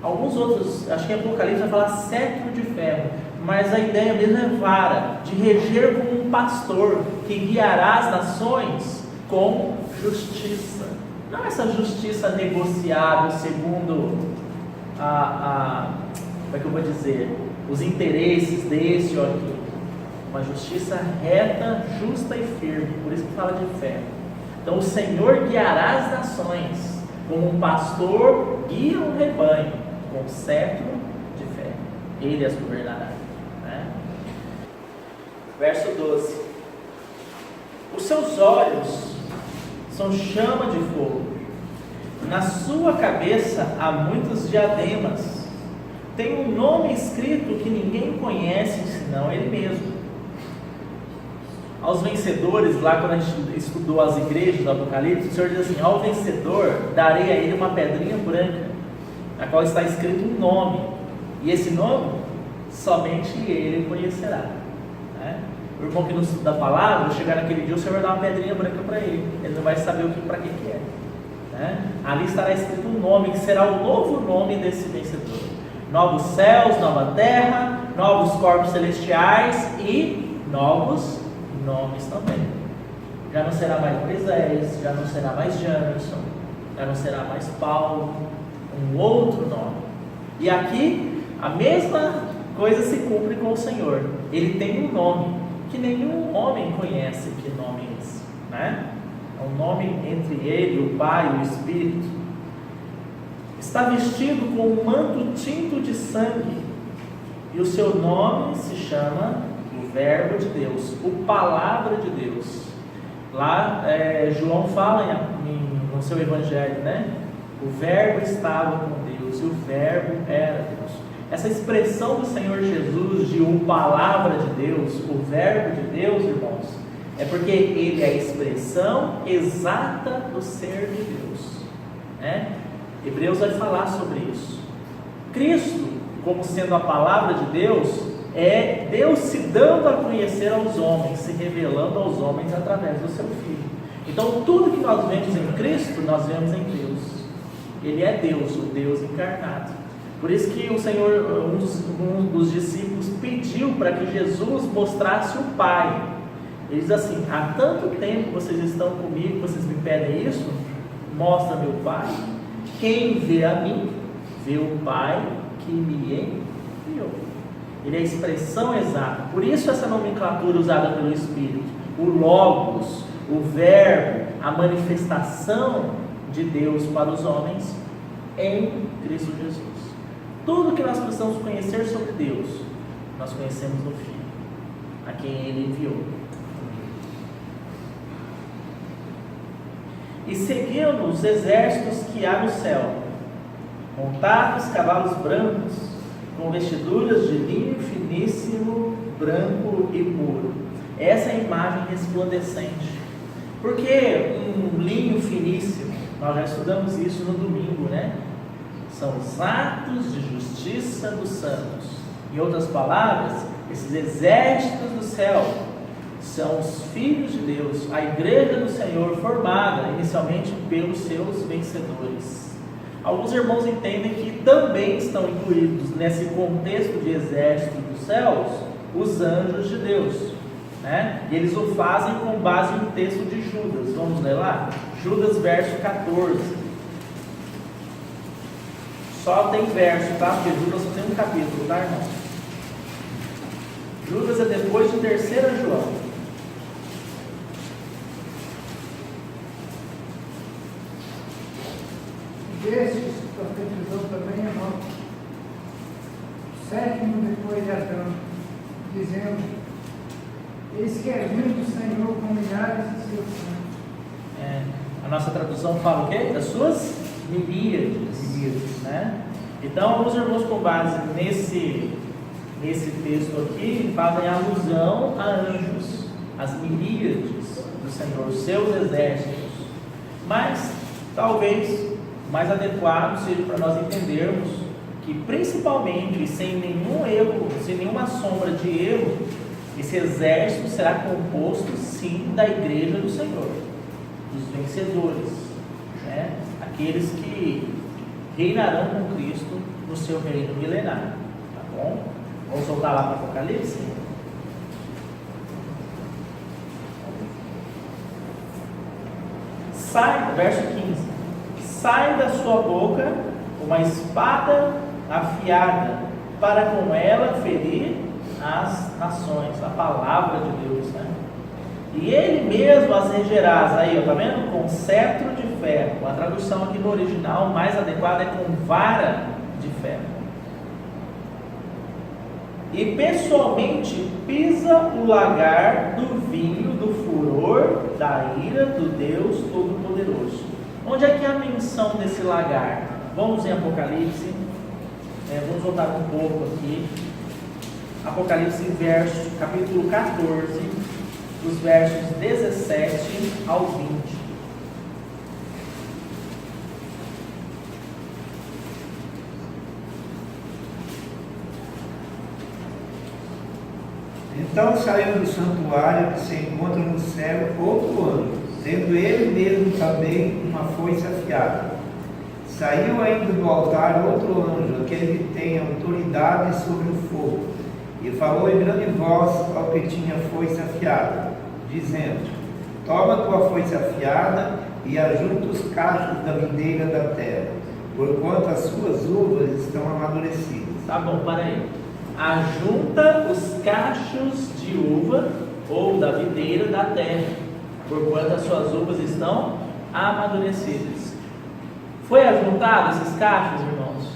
Alguns outros, acho que em Apocalipse vai falar cetro de ferro, mas a ideia mesmo é vara, de reger como um pastor, que guiará as nações com justiça. Não essa justiça negociável segundo como é que eu vou dizer, os interesses desse ou aquele. Uma justiça reta, justa e firme, por isso que fala de fé. Então o Senhor guiará as nações, como um pastor guia um rebanho, com cetro de fé. Ele as governará. Né? Verso 12. Os seus olhos são chama de fogo, na sua cabeça há muitos diademas, tem um nome escrito que ninguém conhece senão ele mesmo. Aos vencedores, lá quando a gente estudou as igrejas do Apocalipse, o Senhor diz assim: ao vencedor darei a ele uma pedrinha branca, na qual está escrito um nome, e esse nome somente ele conhecerá. Né? O irmão que não estuda a palavra, chegar naquele dia, o Senhor vai dar uma pedrinha branca para ele, ele não vai saber para que é. Né? Ali estará escrito um nome, que será o novo nome desse vencedor. Novos céus, nova terra, novos corpos celestiais e novos nomes também. Já não será mais Moisés, já não será mais Jamerson, já não será mais Paulo, um outro nome. E aqui a mesma coisa se cumpre com o Senhor. Ele tem um nome que nenhum homem conhece. Que nome é esse? Né? É um nome entre ele, o Pai e o Espírito. Está vestido com um manto tinto de sangue, e o seu nome se chama o Verbo de Deus, o Palavra de Deus. Lá João fala no seu Evangelho, né? O Verbo estava com Deus e o Verbo era Deus. Essa expressão do Senhor Jesus de o Palavra de Deus, o Verbo de Deus, irmãos, é porque ele é a expressão exata do ser de Deus, né? Hebreus vai falar sobre isso. Cristo, como sendo a palavra de Deus, é Deus se dando a conhecer aos homens, se revelando aos homens através do seu Filho. Então tudo que nós vemos em Cristo, nós vemos em Deus. Ele é Deus, o Deus encarnado. Por isso que o Senhor, um dos discípulos, pediu para que Jesus mostrasse o Pai. Ele diz assim: há tanto tempo vocês estão comigo, vocês me pedem isso, mostra meu Pai. Quem vê a mim, vê o Pai que me enviou. Ele é a expressão exata. Por isso essa nomenclatura usada pelo Espírito. O Logos, o Verbo, a manifestação de Deus para os homens em Cristo Jesus. Tudo que nós precisamos conhecer sobre Deus, nós conhecemos no Filho, a quem Ele enviou. E seguiam os exércitos que há no céu, montados cavalos brancos, com vestiduras de linho finíssimo, branco e puro. Essa é a imagem resplandecente. Por que um linho finíssimo? Nós já estudamos isso no domingo, né? São os atos de justiça dos santos. Em outras palavras, esses exércitos do céu são os filhos de Deus, a igreja do Senhor, formada inicialmente pelos seus vencedores. Alguns irmãos entendem que também estão incluídos nesse contexto de exército dos céus os anjos de Deus. né? E eles o fazem com base no texto de Judas. Vamos ler lá? Judas, verso 14. Só tem verso, tá? Porque Judas só tem um capítulo, tá, irmão? Judas é depois de 3 João. Destes profetizou também Enoque, sétimo depois de Adão, dizendo: eis que é vindo o Senhor com milhares de seus santos. A nossa tradução fala o quê? Das suas miríades, né? Então, alguns irmãos, com base nesse texto aqui, fazem alusão a anjos, as miríades do Senhor, os seus exércitos. Mas, talvez, mais adequado seja para nós entendermos que, principalmente, sem nenhum erro, sem nenhuma sombra de erro, esse exército será composto, sim, da igreja do Senhor, dos vencedores, né? Aqueles que reinarão com Cristo no seu reino milenário, tá bom? Vamos voltar lá para o Apocalipse? Verso 15. Sai da sua boca uma espada afiada, para com ela ferir as nações, a palavra de Deus, né? E ele mesmo as regerás, aí, ó, tá vendo? Com cetro de ferro. A tradução aqui no original mais adequada é com vara de ferro. E pessoalmente pisa o lagar do vinho do furor da ira do Deus Todo-Poderoso. Onde é que é a menção desse lagar? Vamos em Apocalipse, vamos voltar um pouco aqui. Apocalipse, capítulo 14, dos versos 17 ao 20. Então saiu do santuário que se encontra no céu outro anjo, tendo ele mesmo também uma foice afiada. Saiu ainda do altar outro anjo, aquele que tem autoridade sobre o fogo, e falou em grande voz ao que tinha foice afiada, dizendo: toma tua foice afiada e ajunta os cachos da videira da terra, porquanto as suas uvas estão amadurecidas. Tá bom, para aí. Ajunta os cachos de uva ou da videira da terra, porquanto as suas uvas estão amadurecidas. Foi ajuntado esses cachos, irmãos?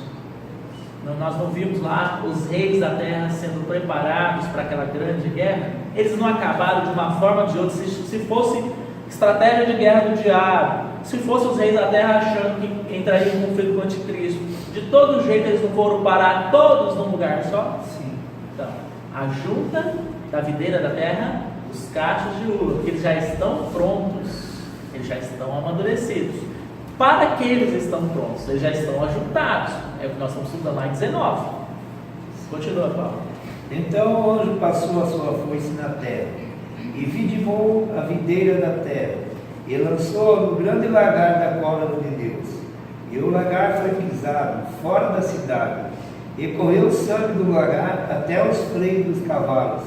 Nós não vimos lá os reis da terra sendo preparados para aquela grande guerra? Eles não acabaram de uma forma ou de outra. Se fosse estratégia de guerra do diabo, se fosse os reis da terra achando que entraria em conflito com o anticristo, de todo jeito eles não foram parar todos num lugar só? Sim. Então, ajunta da videira da terra os cachos de uva, porque eles já estão prontos, eles já estão amadurecidos. Para que eles estão prontos? Eles já estão ajuntados. É o que nós estamos estudando lá em 19. Continua, Paulo. Então o anjo passou a sua foice na terra, e vidimou a videira da terra, e lançou-a no grande lagar da cólera de Deus. E o lagar foi pisado fora da cidade, e correu o sangue do lagar até os freios dos cavalos,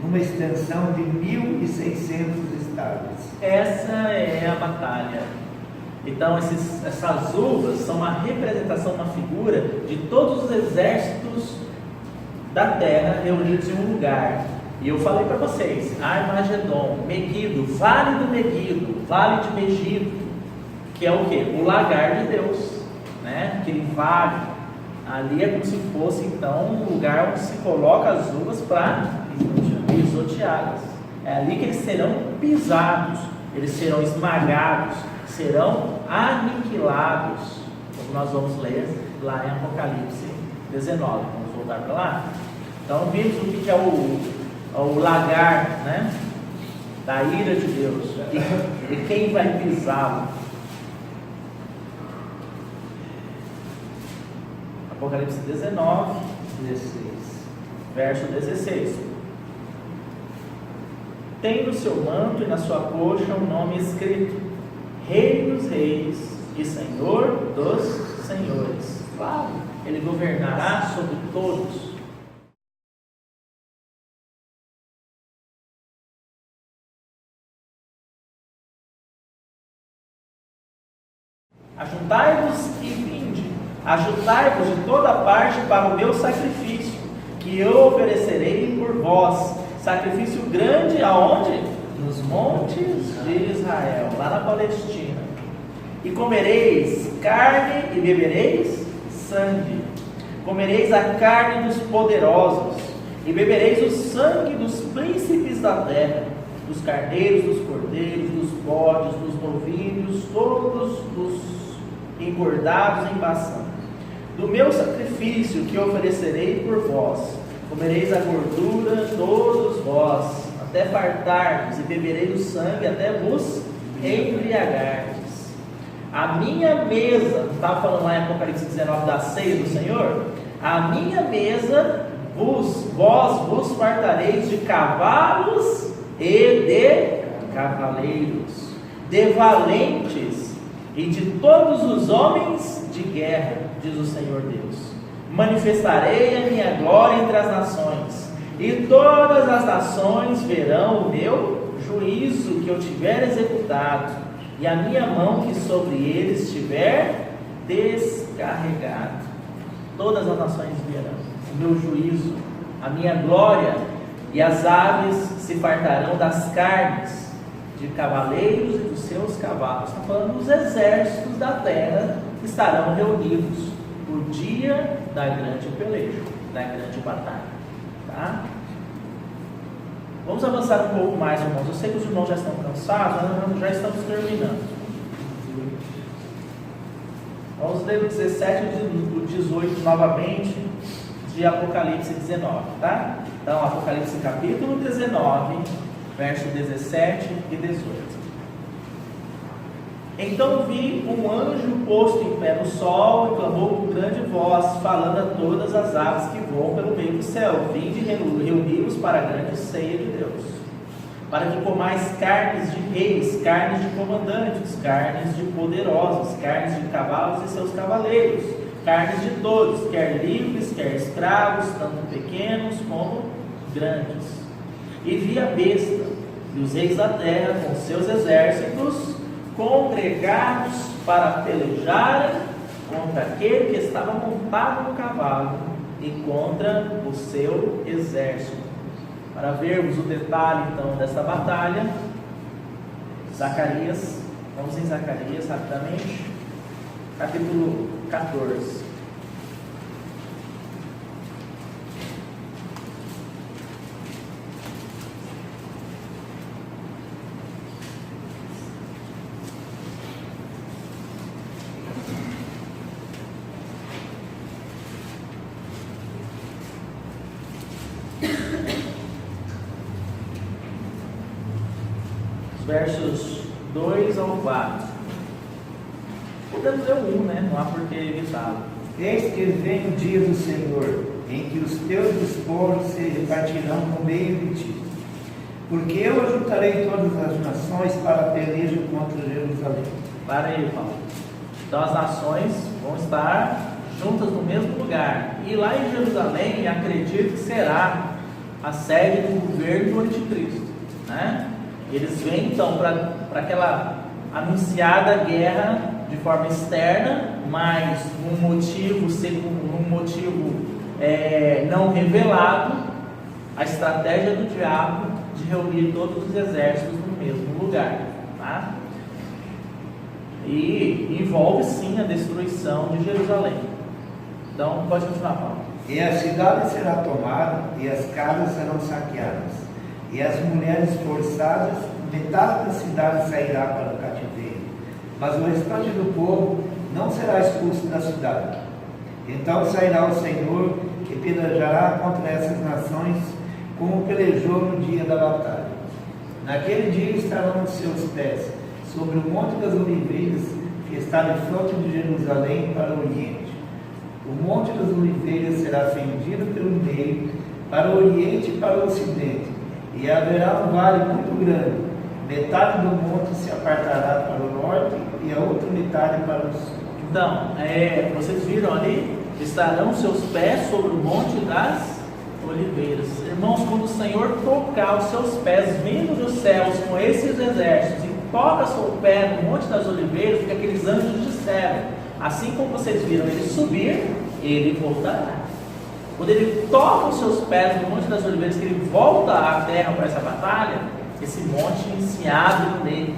numa extensão de 1.600 estados. Essa é a batalha. Então essas uvas são uma representação, uma figura de todos os exércitos da terra reunidos em um lugar. E eu falei para vocês, Armagedon, Megido, Vale do Megido, Vale de Megido, que é o que? O lagar de Deus, né? Aquele vale. Ali é como se fosse então um lugar onde se coloca as uvas para pisoteadas. É ali que eles serão pisados, eles serão esmagados, serão aniquilados, como nós vamos ler lá em Apocalipse 19. Vamos voltar para lá? Então vimos o que é o lagar, né, da ira de Deus, e quem vai pisá-lo. Apocalipse 19, 16, verso 16. Tem no seu manto e na sua coxa um nome escrito: Rei dos Reis e Senhor dos Senhores. Claro, ele governará sobre todos. Ajuntai-vos e vinde, ajuntai-vos de toda parte para o meu sacrifício, que eu oferecerei por vós, sacrifício grande aonde? Nos montes de Israel, lá na Palestina. E comereis carne e bebereis sangue. Comereis a carne dos poderosos e bebereis o sangue dos príncipes da terra, dos carneiros, dos cordeiros, dos bodes, dos novilhos, todos os engordados em Baçã. Do meu sacrifício que oferecerei por vós, comereis a gordura todos vós, até fartardes, e bebereis o sangue até vos embriagardes. A minha mesa, não estava falando lá em Apocalipse 19 da ceia do Senhor? A minha mesa vós vos fartareis de cavalos e de cavaleiros, de valentes e de todos os homens de guerra, diz o Senhor Deus. Manifestarei a minha glória entre as nações, e todas as nações verão o meu juízo que eu tiver executado, e a minha mão que sobre eles estiver descarregado. Todas as nações verão o meu juízo, a minha glória, e as aves se fartarão das carnes de cavaleiros e dos seus cavalos. Está falando dos exércitos da terra que estarão reunidos no dia da grande peleja, da grande batalha. Tá? Vamos avançar um pouco mais, irmãos. Eu sei que os irmãos já estão cansados, nós já estamos terminando. Vamos ler o 17 e o 18 novamente, de Apocalipse 19, tá? Então, Apocalipse capítulo 19, verso 17 e 18. Então vi um anjo posto em pé no sol e clamou com grande voz, falando a todas as aves que voam pelo meio do céu: vinde reuni-vos para a grande ceia de Deus, para que comais carnes de reis, carnes de comandantes, carnes de poderosos, carnes de cavalos e seus cavaleiros, carnes de todos, quer livres, quer escravos, tanto pequenos como grandes. E vi a besta e os reis da terra com seus exércitos congregados para pelejarem contra aquele que estava montado no cavalo e contra o seu exército. Para vermos o detalhe então dessa batalha, Zacarias, vamos em Zacarias rapidamente, capítulo 14. Versos 2 ao 4. Podemos ler o 1, né? Não há por que evitá-lo. Eis que vem o dia do Senhor, em que os teus despojos se repartirão no meio de ti. Porque eu ajuntarei todas as nações para a peleja contra Jerusalém. Para aí, Paulo. Então as nações vão estar juntas no mesmo lugar. E lá em Jerusalém, acredito que será a sede do governo do anticristo, né? Eles vêm então para aquela anunciada guerra de forma externa, mas um motivo não revelado, a estratégia do diabo de reunir todos os exércitos no mesmo lugar, tá? E envolve sim a destruição de Jerusalém. Então pode continuar, Paulo. E a cidade será tomada, e as casas serão saqueadas, e as mulheres forçadas, metade da cidade sairá para o cativeiro, mas o restante do povo não será expulso da cidade. Então sairá o Senhor, que pelejará contra essas nações, como pelejou no dia da batalha. Naquele dia estarão os seus pés sobre o Monte das Oliveiras, que está de frente de Jerusalém para o oriente. O Monte das Oliveiras será fendido pelo meio, para o oriente e para o ocidente, e haverá um vale muito grande. Metade do monte se apartará para o norte e a outra metade para o sul. Então, vocês viram ali, estarão seus pés sobre o Monte das Oliveiras. Irmãos, quando o Senhor tocar os seus pés vindo dos céus com esses exércitos e toca seu pé no Monte das Oliveiras, o que aqueles anjos disseram: assim como vocês viram ele subir, ele voltará. Quando ele toca os seus pés no Monte das Oliveiras, que ele volta à terra para essa batalha, esse monte se abre no meio,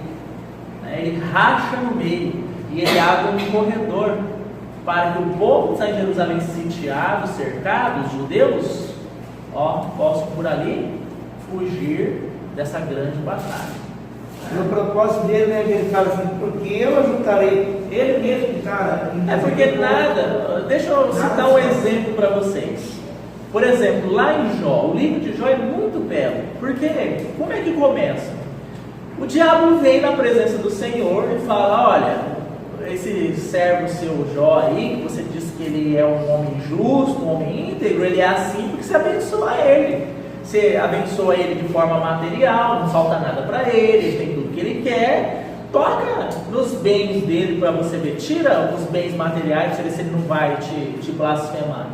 né? Ele racha no meio e ele abre um corredor para que o povo que está em Jerusalém sitiado, cercado, os judeus, possam por ali fugir dessa grande batalha. E o propósito dele, né, ele fala assim, porque eu ajuntarei ele mesmo, cara. É porque nada, deixa eu citar um exemplo para vocês. Por exemplo, lá em Jó, o livro de Jó é muito belo. Porque, como é que começa? O diabo vem na presença do Senhor e fala: olha, esse servo seu Jó aí, que você disse que ele é um homem justo, um homem íntegro, ele é assim porque você abençoa ele. Você abençoa ele de forma material, não falta nada para ele, ele tem tudo que ele quer. Toca nos bens dele para você ver, tira os bens materiais para ver se ele não vai te blasfemar.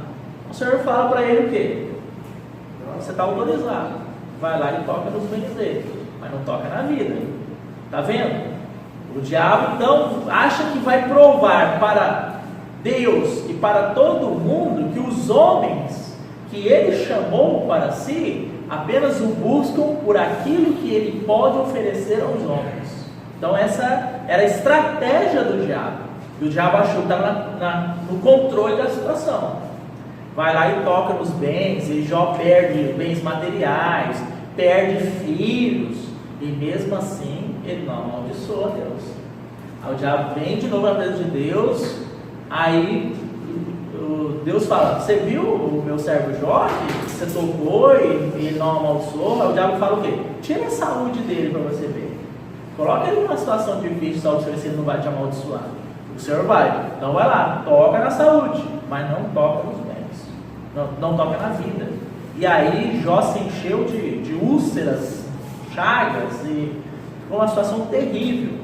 O Senhor fala para ele o quê? Você está autorizado, vai lá e toca nos bens dele, mas não toca na vida. Está vendo? O diabo então acha que vai provar para Deus e para todo mundo que os homens que ele chamou para si apenas o buscam por aquilo que ele pode oferecer aos homens. Então essa era a estratégia do diabo. E o diabo achou que estava no controle da situação. Vai lá e toca nos bens, e Jó perde bens materiais, perde filhos, e mesmo assim ele não amaldiçoa Deus. Aí o diabo vem de novo na presença de Deus, aí Deus fala: você viu o meu servo Jó, que você tocou e ele não amaldiçoou? Aí o diabo fala o quê? Tira a saúde dele para você ver. Coloca ele numa situação difícil, só para ver se ele não vai te amaldiçoar. O Senhor vai. Então vai lá, toca na saúde, mas não toca nos bens. Não toca na vida. E aí Jó se encheu de úlceras, chagas, e ficou uma situação terrível.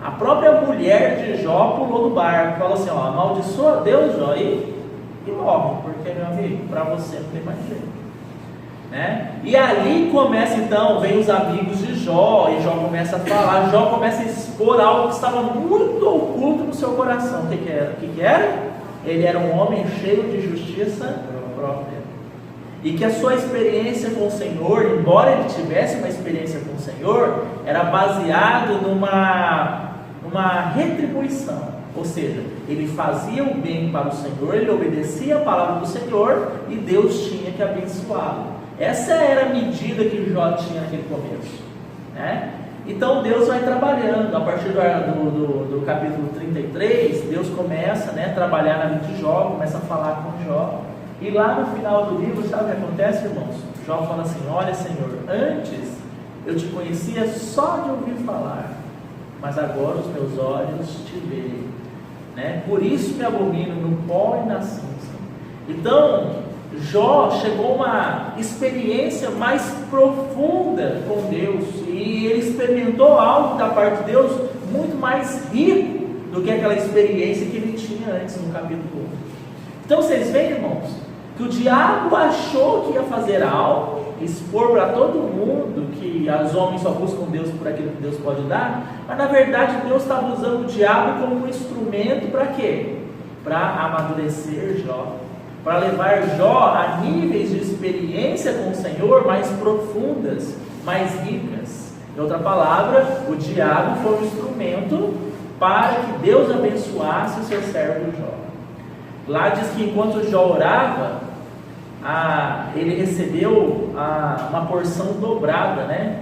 A própria mulher de Jó pulou do barco, falou assim: amaldiçoa Deus, Jó, e morre, porque, meu amigo, para você não tem mais jeito. Né? E ali começa então, vem os amigos de Jó, e Jó começa a falar, Jó começa a expor algo que estava muito oculto no seu coração. O que era? Ele era um homem cheio de justiça própria. E que a sua experiência com o Senhor, embora ele tivesse uma experiência com o Senhor, era baseado numa retribuição. Ou seja, ele fazia o bem para o Senhor, ele obedecia a palavra do Senhor e Deus tinha que abençoá-lo. Essa era a medida que Jó tinha naquele começo, né? Então Deus vai trabalhando. A partir do capítulo 33, Deus começa, né, a trabalhar na vida de Jó, começa a falar com Jó. E lá no final do livro, sabe o que acontece, irmãos? Jó fala assim: olha, Senhor, antes eu te conhecia só de ouvir falar, mas agora os meus olhos te veem, né? Por isso me abomino no pó e na cinza. Então Jó chegou a uma experiência mais profunda com Deus, e ele experimentou algo da parte de Deus muito mais rico do que aquela experiência que ele tinha antes no capítulo 1. Então vocês veem, irmãos, que o diabo achou que ia fazer algo, expor para todo mundo que os homens só buscam Deus por aquilo que Deus pode dar, mas na verdade Deus estava usando o diabo como um instrumento para quê? Para amadurecer Jó, para levar Jó a níveis de experiência com o Senhor mais profundas, mais ricas. Em outra palavra, o diabo foi um instrumento para que Deus abençoasse o seu servo Jó. Lá diz que enquanto Jó orava, ele recebeu uma porção dobrada, né?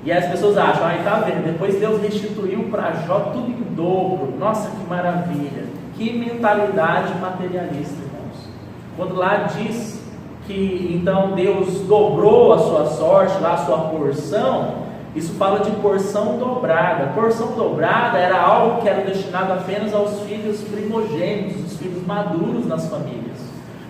E as pessoas acham: tá vendo, depois Deus restituiu para Jó tudo em dobro. Nossa, que maravilha! Que mentalidade materialista, irmãos. Quando lá diz que então Deus dobrou a sua sorte, lá a sua porção, isso fala de porção dobrada. Porção dobrada era algo que era destinado apenas aos filhos primogênitos, os filhos maduros nas famílias.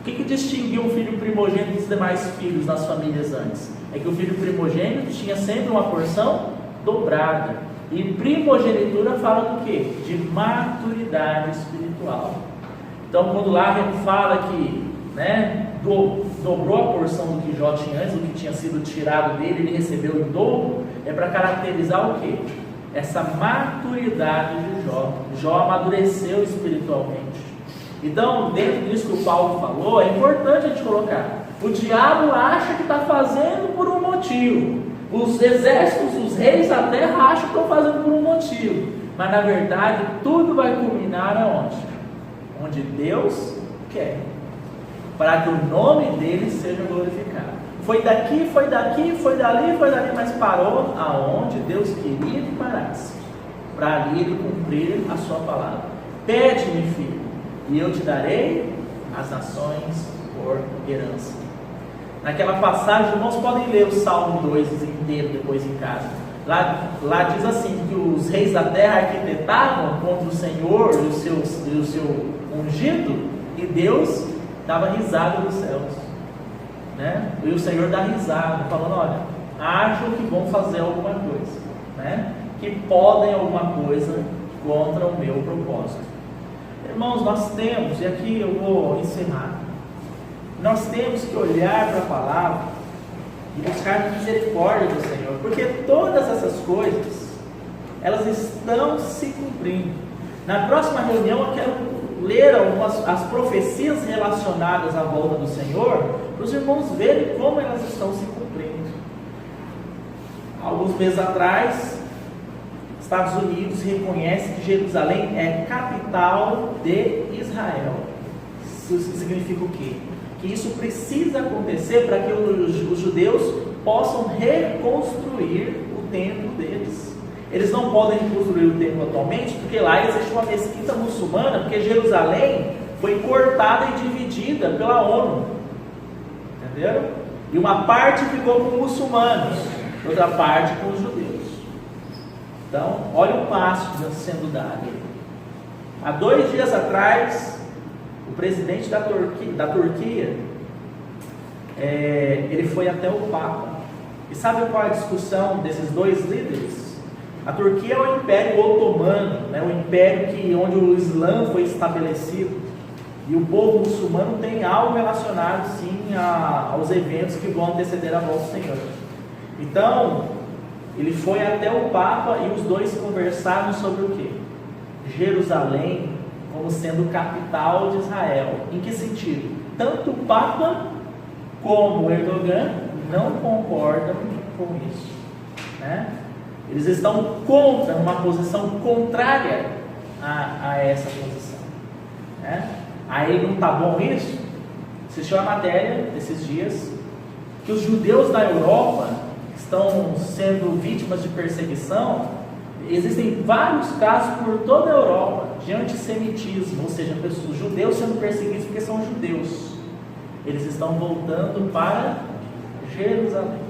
O que distinguia um filho primogênito dos demais filhos nas famílias antes? É que o filho primogênito tinha sempre uma porção dobrada. E primogenitura fala do quê? De maturidade espiritual. Então, quando lá fala que, né, dobrou a porção do que Jó tinha antes, o que tinha sido tirado dele, ele recebeu em dobro, é para caracterizar o quê? essa maturidade de Jó. Jó amadureceu espiritualmente. Então, dentro disso que o Paulo falou, é importante a gente colocar. O diabo acha que está fazendo por um motivo. Os exércitos, os reis da terra acham que estão fazendo por um motivo. Mas na verdade, tudo vai culminar aonde? Onde Deus quer. Para que o nome dele seja glorificado. Foi daqui, foi daqui, foi dali, mas parou aonde Deus queria que parasse. Para ali ele cumprir a sua palavra. Pede-me, filho, e eu te darei as nações por herança. Naquela passagem, irmãos, podem ler o Salmo 2 inteiro depois em casa. Lá diz assim, que os reis da terra arquitetavam contra o Senhor e o seu ungido, e Deus dava risada dos céus, né? E o Senhor dá risada, falando, olha, acham que vão fazer alguma coisa, né? Que podem alguma coisa contra o meu propósito. Irmãos, nós temos, e aqui eu vou encerrar, nós temos que olhar para a palavra e buscar a misericórdia do Senhor, porque todas essas coisas, elas estão se cumprindo. Na próxima reunião eu quero ler as profecias relacionadas à volta do Senhor, para os irmãos verem como elas estão se cumprindo. Alguns meses atrás, Estados Unidos reconhece que Jerusalém é capital de Israel. Isso significa o quê? Que isso precisa acontecer para que os judeus possam reconstruir o templo deles. Eles não podem reconstruir o templo atualmente, porque lá existe uma mesquita muçulmana, porque Jerusalém foi cortada e dividida pela ONU. Entenderam? E uma parte ficou com os muçulmanos, outra parte com os judeus. Então, olha o passo sendo dado. Há 2 dias atrás, o presidente da Turquia, ele foi até o Papa. E sabe qual é a discussão desses 2 líderes? A Turquia é o Império Otomano, né? O império onde o Islã foi estabelecido. E o povo muçulmano tem algo relacionado, sim, aos eventos que vão anteceder a volta do Senhor. Então, ele foi até o Papa e os dois conversaram sobre o quê? Jerusalém como sendo capital de Israel. Em que sentido? Tanto o Papa como o Erdogan não concordam com isso, né? Eles estão contra, uma posição contrária a essa posição, né? Aí não está bom isso? Assistiu a matéria desses dias que os judeus da Europa estão sendo vítimas de perseguição. Existem vários casos por toda a Europa de antissemitismo, ou seja, os judeus sendo perseguidos porque são judeus. Eles estão voltando para Jerusalém.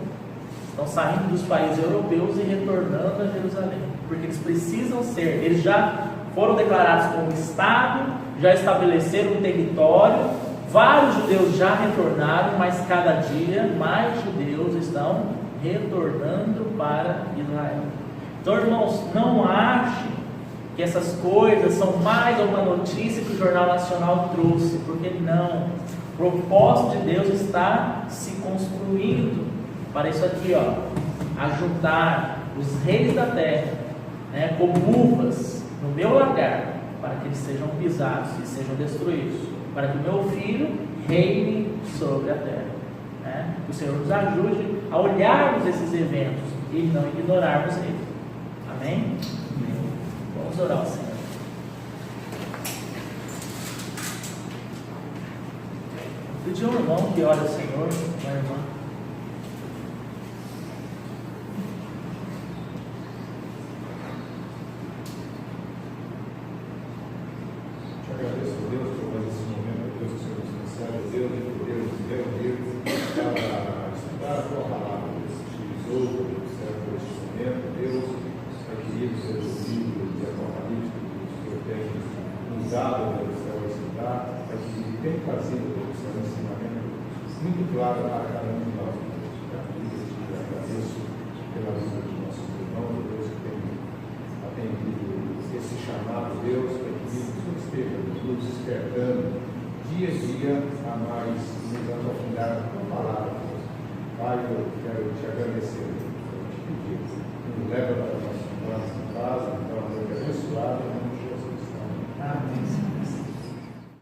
Estão saindo dos países europeus e retornando a Jerusalém, porque eles precisam ser, eles já foram declarados como Estado, já estabeleceram um território, vários judeus já retornaram, mas cada dia mais judeus estão retornando para Israel. Então, irmãos, não achem que essas coisas são mais uma notícia que o Jornal Nacional trouxe, porque não. O propósito de Deus está se construindo para isso aqui, ó, ajuntar os reis da terra, né, como uvas no meu lagar, para que eles sejam pisados e sejam destruídos, para que o meu filho reine sobre a terra, né? Que o Senhor nos ajude a olharmos esses eventos e não ignorarmos eles. Amém? Vamos orar ao Senhor. Pedir um irmão que ore ao Senhor, uma irmã. Te agradeço, Deus, por mais esse momento, Deus, que o Senhor nos concede, Deus, e por Deus, para estudar a tua palavra, Deus, te tesouro, Deus, por este momento, Deus, queridos, seus livros de Apocalipse, que o Senhor tem usado, Deus, para estudar, para que tem trazido, Deus, um ensinamento muito claro para cada um de nós, Deus. Eu agradeço pela vida de nossos irmãos, Deus, que tem atendido esse chamado, Deus, para que o Senhor esteja nos despertando dia a dia a mais nos aprofundar na tua palavra, Deus. Pai, eu quero te agradecer, Deus, eu te pedir, nos leva para